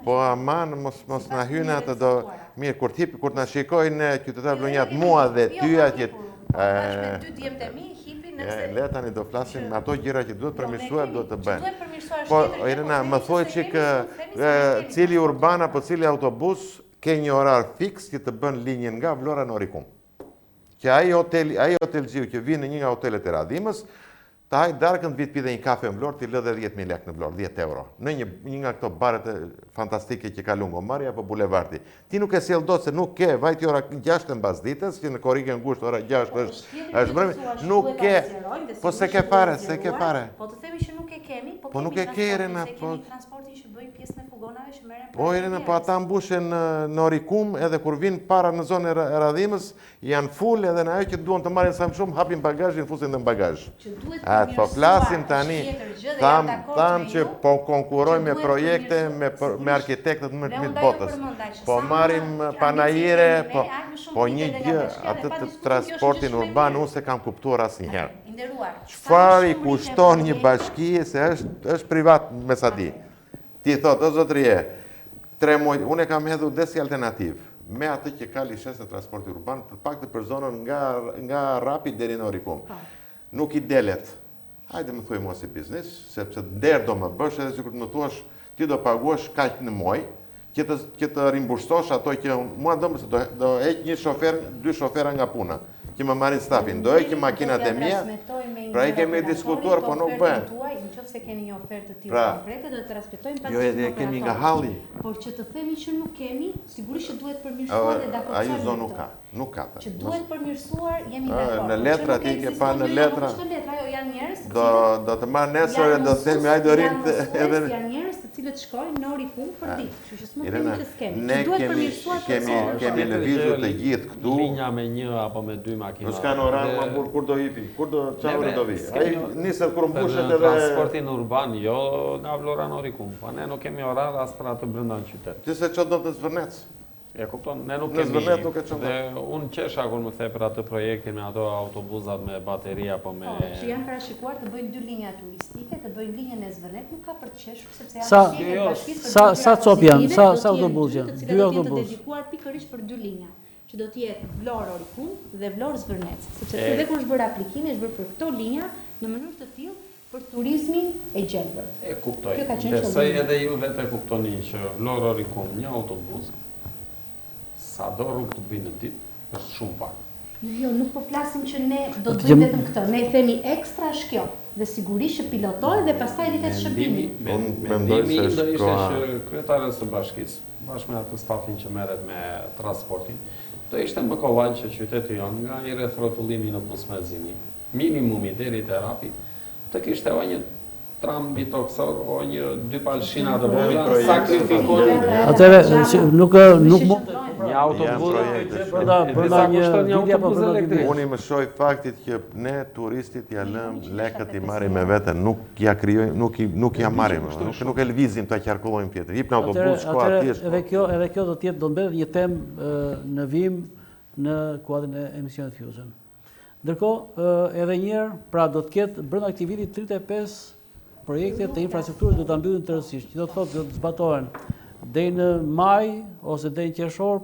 po aman mos na hynë atë do mirë kur na shikojnë qytetarë vlonjat mua dhe ty atje. Dy djemtë e mi hipin nëse le tani do flasim me ato gjëra që duhet përmirësuar, duhet të bëhen. Duhet përmirësuar. Po Irena, më thuaj çik cili urban apo cili autobus ke një orar fiks që të bën linjën nga Vlora në Orikum. Që ai hotelziu që vjen në një nga hotelet e Radhimës, ta hajë darkën të vit pi dhe një kafe në Vlorë, ti lë dhe 10.000 lekë në Vlorë, 10 euro. Në një nga këto baret fantastike që ka Lungomari apo Bulevardi. Ti nuk e sjell dot se nuk ke, vajti ora 6 e mbas ditës, që në korrigën ngushtë ora 6 është mbrëmje, nuk ke. Po se ke fare. Po të themi që nuk e kemi, po nuk e ke Irena, po transportin që bëjnë pjesën e fugonave që merren. Po Irena, po ata mbushen në Orikum edhe kur vinë para në zonën e Radhimës, janë full edhe në ajo që duan të marrin sa më shumë, hapin bagazhin, fusin në bagazh. Po flasim tani, tham që po konkurrojmë me projekte me arkitektët më të botës. Po marrim panajire, po një gjë, atë të transportin urban unë se kam kuptuar asnjëherë. Çfarë i kushton një bashki se është privat me sa di. Ti thot, o zotërie, 3 muaj, unë e kam hedhur dhe si alternativë, me atë që ka lishes në transporti urban, për pak të për zonën nga Rapi deri në Orikum. Nuk i delet. Hajde më thuaj mua si biznes, sepse derë do më bësh edhe sikur të më thuash ti do paguash kaq në muaj, që të rimbursosh ato që mua do heq një shofer, 2 shofera nga puna, që më marrin stafin, do heq makinat e mia. Pra i kemi diskutuar, po nuk bën. Nëse keni një ofertë të tillë konkrete, do të transmetojmë pas. Jo, e kemi nga halli. Por që të themi që nuk kemi, sigurisht që duhet përmirësuar dhe dakord. Ai zonë nuk ka. Që duhet përmirësuar, jemi dakord. Në letra ti ke pa në letra. Çdo letra, jo janë njerëz. Do të marr nesër do të themi ai do rin edhe janë njerëz të cilët shkojnë në Orikum për ditë. Kështu që s'mund të themi që s'kemi. Ne kemi lëvizur të gjithë këtu. Linja me 1 apo me 2 makina. Nuk kanë orar, kur do hipi, çfarë do vi. Ai niset kur mbushet edhe transportin urban, jo nga Vlora në Orikum. Po ne nuk kemi orar as për atë brenda në qytet. Ti se çfarë do të Zvërnec? E kupton, ne nuk kemi. Dhe unë qesha kur më kthe për atë projektin me ato autobusat me bateri apo me që janë parashikuar të bëjnë 2 linja turistike, të bëjnë linjën e Zvërnet, nuk ka për të qeshur sepse janë sa cop janë, sa autobus janë? 2 autobus dedikuar pikërisht për 2 linja, që do të jetë Vlorë Orikum dhe Vlorë Zvërnet, sepse edhe kur është bërë aplikimi, është bërë për këto linja në mënyrë të tillë për turizmin e gjelbër. E kuptoj. Besoj edhe ju vetë e kuptoni që Vlorë Orikum një autobus sa do rrugë të bëjnë në ditë, është shumë pak. Jo, nuk po flasim që ne do të bëjmë vetëm këtë. Ne themi ekstra është kjo. Dhe sigurisht që pilotohet dhe pastaj rritet shërbimi. Mendimi do ishte që kryetari së bashkisë, bashkë me atë stafin që merret me transportin, do ishte më kollaj që qyteti jonë nga i rreth rrotullimi në Pusmezini, minimumi deri te rapi, të kishte o një tram bitoksor, o një 2 palshina të vogla, sakrifikon Atëre nuk mund një autobus, brenda një autobus elektrik. Unë i më shoj faktit që ne turistit ja lëm lekët i marrim me vete, nuk ja krijojmë, nuk ja marrim, nuk e lvizim ta qarkullojmë tjetër. Hip në autobus, shko atje. Edhe kjo do të mbledh një temë në vim në kuadrin e emisionit Fusion. Ndërkohë, edhe një herë, pra do të ketë brenda këtij viti 35 projekte të infrastrukturës do ta mbyllen tërësisht. Që do të thotë do të zbatohen deri në maj ose deri në qershor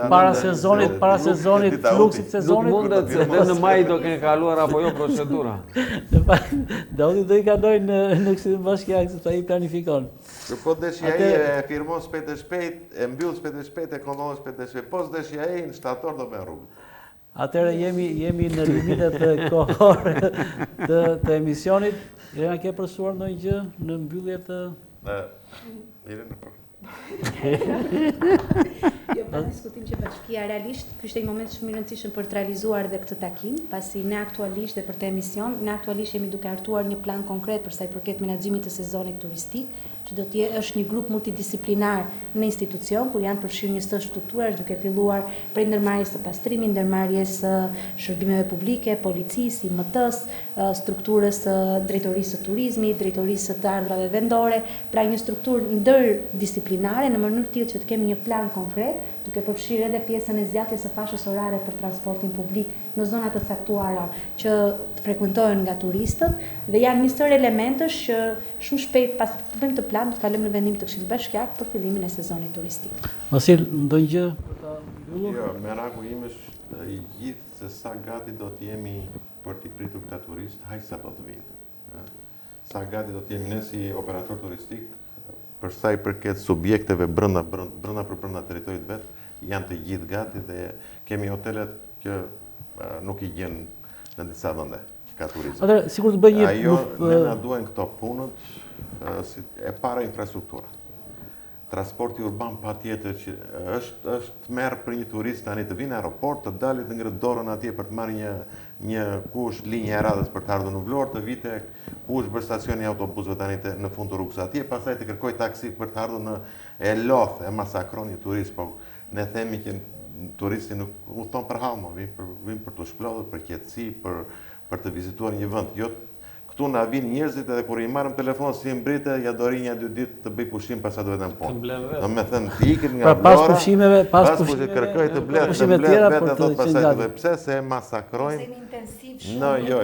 para sezonit fluksit sezonit. Nuk mundet se deri në maj do kenë kaluar apo jo procedura. Daudi do i kalojnë në Këshillin Bashkiak sepse ai planifikon. Po deshi ai e firmon shpejt e shpejt, e mbyll shpejt e shpejt, e kontrollon shpejt e shpejt. Po deshi ai në shtator do bën rrugë. Atëherë jemi në limitet kohore të emisionit. Irena, ke përsuar ndonjë gjë në mbyllje të Jo, pa diskutim që Bashkia realisht, ky ishte një moment shumë i rëndësishëm për të realizuar edhe këtë takim, pasi ne aktualisht dhe për të emision, ne aktualisht jemi duke hartuar një plan konkret për sa i përket menaxhimit të sezonit turistik, që do të është një grup multidisiplinar në institucion, kur janë përfshirë një së strukturash duke filluar prej ndërmarrjes së pastrimit, ndërmarrjes së shërbimeve publike, policisë, IMT-s, strukturës së drejtorisë së turizmit, drejtorisë së të ardhrave vendore, pra një strukturë ndërdisiplinare në mënyrë tillë që të kemi një plan konkret, duke përfshirë edhe pjesën e zgjatjes së fashës orare për transportin publik në zona të caktuara që frekuentohen nga turistët dhe janë një sër elementësh që shumë shpejt pas të bëjmë të plan do të kalojmë në vendim të Këshillit Bashkiak për fillimin e sezonit turistik. Vasil, ndonjë gjë për ta mbyllur? Jo, meraku im është i gjithë se sa gati do të jemi për t'i pritur këta turistë, haj sa do të vinë. Sa gati do të jemi ne si operator turistik, për sa i përket subjekteve brenda territorit vet, janë të gjithë gati dhe kemi hotelet që nuk i gjen në disa vende që ka turizëm. Atëherë, sikur të bëj një ajo ne na duhen këto punët e para infrastruktura. Transporti urban patjetër që është merr për një turist tani të vinë në aeroport, të dalit të ngret dorën atje për të marrë një kush linjë e radhës për të ardhur në Vlorë, të vite kush për stacioni autobusëve tani në fund të rrugës atje, pastaj të kërkoj taksi për të ardhur në e lodh, e masakron një turist, po ne themi që turisti nuk udhton për hallmo, vin për të shplodhur, për qetësi, për të vizituar një vend. Jo këtu na vinë njerëzit edhe kur i marrëm telefon si mbrite, ja do rinja 2 ditë të bëj pushim pastaj do vetëm punë. Do të thënë të ikin nga Vlora. Pas pushimeve kërkoj të blet vetë thot pastaj të pse se masakrojnë. Jo,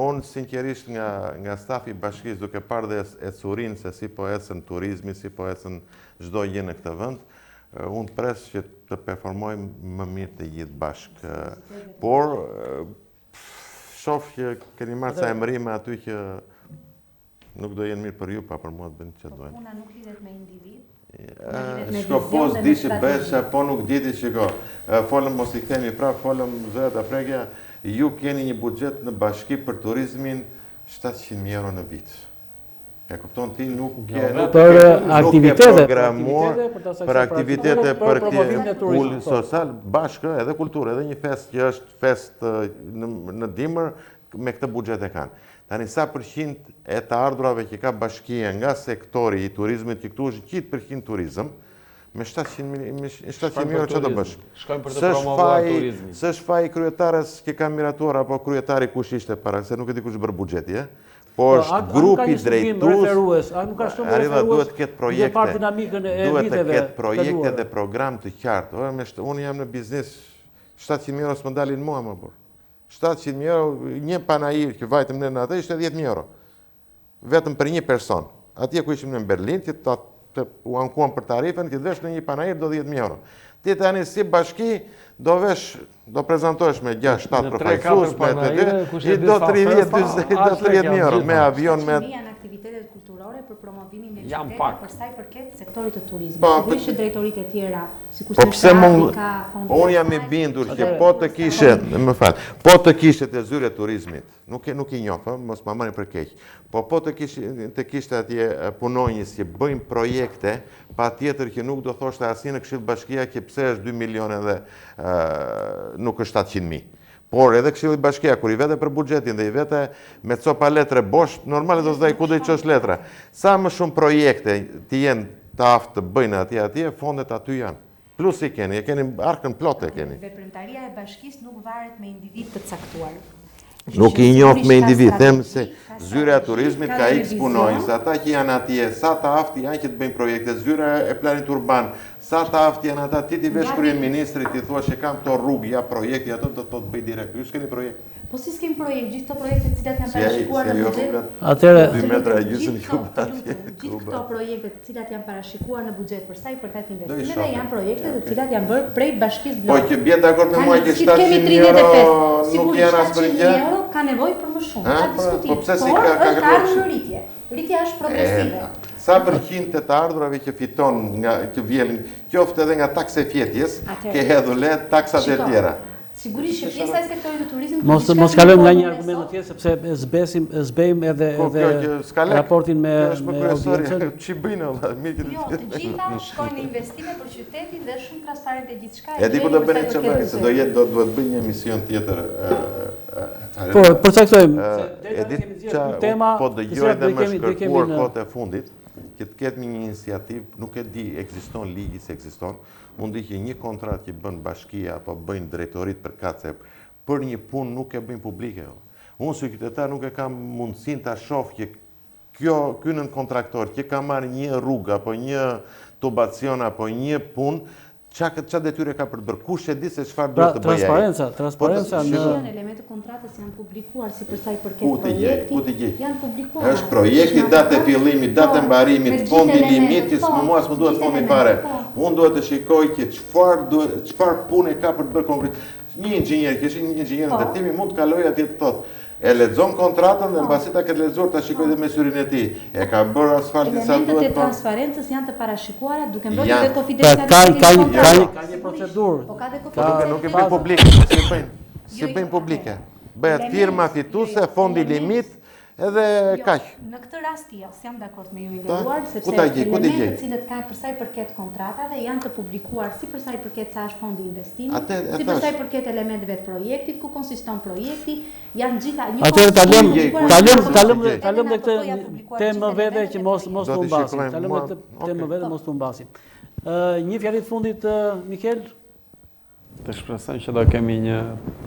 unë sinqerisht nga stafi i bashkisë duke parë dhe ecurin se si po ecën turizmi, si po ecën çdo gjë në këtë vend, unë pres që të performojmë më mirë të gjithë bashkë. Por shoh që keni marrë sa emërime aty që nuk do jenë mirë për ju, pa për mua të bëni çfarë dojnë. Puna nuk lidhet me individ. Shko pos di që besha, po nuk diti shiko. Folëm mos i kthemi prap, folëm zëra të prekja, ju keni një buxhet në bashki për turizmin 700.000 euro në vit. E kupton ti nuk ke për aktivitete për aktivitete për këtë social bashkë edhe kulturë, edhe një fest që është fest në dimër me këtë buxhet e kanë. Tani sa përqind e të ardhurave që ka bashkia nga sektori i turizmit, që këtu është 100% turizëm, me 700.000 euro që do bësh? Shkojmë për të promovuar turizmin. S'është faji kryetares që ka miratuar, apo kryetari kush ishte para, se nuk e di kush bërë buxheti, po është grupi drejtues, arriva duhet të ketë projekte, duhet të ketë projekte dhe program të qartë. Unë jam në biznes, 700.000 euro s'më dalin mua më burë. 700.000 euro, një panajir që vajtëm në atë, ishte 10.000 euro. Vetëm për një person. Atje ku ishim në Berlin, që të u ankuam për tarifën, që të vesh në një panajir do 10.000 euro. Ti tani si bashki, do prezentohesh me 6-7 përfaqësues, do 30.000 euro me avion, me aktivitetet kulturore për promovimin e Jam qytetit pak. për sa i përket sektorit të turizmit. Po, Sigurisht që drejtoritë e tjera, sikur po pse ka fonde. unë jam i bindur që po të kishe, më fal, po të kishe të zyrë e turizmit, nuk i njoh, mos ma marrin për keq. Po të kishte atje punonjës që bëjnë projekte, patjetër që nuk do thoshte asnjë në Këshill Bashkia që pse është 2 milionë dhe nuk është 700.000. Por edhe Këshilli Bashkia, kur I vete për buxhetin dhe I vete me copa letre bosh, normale do të zdaj ku do I çosh letra. Sa më shumë projekte të jenë të aftë të bëjnë atje, fondet aty janë. Plus I keni arkën plot e keni. Veprimtaria e bashkisë nuk varet me individ të caktuar. Nuk I njoh me individ, them se zyra e turizmit ka X punonjës, ata që janë atje, sa të aftë janë që të bëjnë projekte, zyra e planit urban, sa të aftë janë ata, ti vesh kryeministrit, ti thua që kam këto rrugë, ja projekti, ato do të bëj direkt. Ju s'keni projekt. Po si s'kemi projekt, gjithë këto projekte të cilat janë parashikuar në buxhet. Atëre 2 metra e gjysmë Gjithë këto projekte të cilat janë parashikuar në buxhet për sa I përket investimeve janë projekte të cilat janë bërë prej bashkisë Po Vlorë. që bie dakord me mua që 700 euro nuk janë as për gjë. Euro ka nevojë për më shumë. Ka diskutim. Po pse si Por ka është ardhur në rritje. Rritja është progresive. Sa përqind të ardhurave që fiton nga që vjen, qoftë edhe nga taksa e fjetjes, ke hedhur let taksat e tjera. Sigurisht që pjesa e sektorit të turizmit mos kalojmë nga një argument në tjetër sepse zbejmë edhe raportin me audiencën. Ç'i bëjnë valla, mirë që Jo, të gjitha shkojnë në investime për qytetin dhe shumë transparente gjithçka. E di ku do bëni çfarë, se do jetë do të bëj një emision tjetër. Po, përcaktojmë. E di tema, po dëgjoj dhe më shkërkuar kohët e fundit, që të ketë një iniciativë, nuk e di ekziston ligji se ekziston, mundi që një kontratë që bën bashkia apo bëjnë drejtorit për kace, për një punë nuk e bëjnë publike. Unë si qytetar nuk e kam mundësinë ta shoh që ky nën kontraktor që ka marrë një rrugë apo një tubacion apo një punë, çka detyre ka për të bërë, kush e di se çfarë duhet të bëjë. Transparenca në elementet e kontratës janë publikuar si për sa I përket projektit. Janë publikuar. Është projekti, datë e fillimit, datë e mbarimit, fondi limit, mua s'më duhet fondi fare. Unë duhet të shikoj që çfarë punë ka për të bërë konkret. Një inxhinier, një inxhinier ndërtimi mund të kalojë atje të thotë, e lexon kontratën dhe mbasi ta ketë lexuar ta shikoj dhe me syrin e tij. E ka bërë asfaltin sa duhet. Elementet e transparencës janë të parashikuara duke mbrojtur dhe konfidencialitetin ka një procedurë. Po ka dhe nuk e bëjnë publike, si bëjnë publike. Bëhet firma fituese, fondi limit, edhe kaq. Në këtë rast jo, s'jam dakord me ju I nderuar, sepse elementet të cilët kanë për sa I përket kontratave janë të publikuar si për sa I përket sa është fondi investimi, si për sa I përket elementeve të projektit, ku konsiston projekti, janë gjitha një. Atëherë ta lëm këtë temë vete që mos të humbasim. Ta lëm këtë temë vete mos të humbasim. Një fjalë të fundit Mikel? Të shpresojmë që do kemi një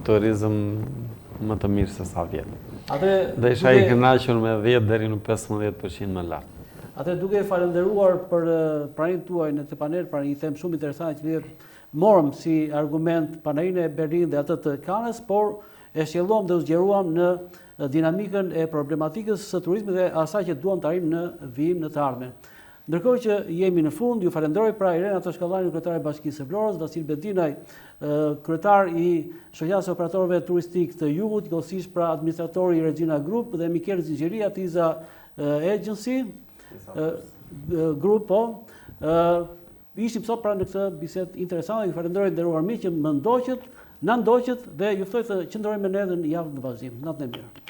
turizëm më të mirë se sa vjet. Dhe isha I kënaqur me 10 deri në 15% më lart. Atë duke falendëruar për praninë tuaj në këtë panel, pra një temë shumë interesante që morëm si argument panelinë e Berlin dhe atë të Cannes, por e sjellom dhe u zgjeruam në dinamikën e problematikës së turizmit dhe asaj që duam të arrijmë në vijim në të ardhmen. Ndërkohë që jemi në fund, ju falenderoj pra Irena Toshkallani, kryetare e Bashkisë së Vlorës, Vasil Bedinaj, kryetar I Shoqatës së Operatorëve Turistik të Jugut, njëkohësisht pra administratori I Regina Group dhe Mikel Zinxhiria, Tiza Agency Group, ishim sot pra në këtë bisedë interesante. Ju falenderoj nderuar miq që na ndoqët dhe ju ftoj të qëndrojmë me ne në javën e vazhdim. Natën e mirë.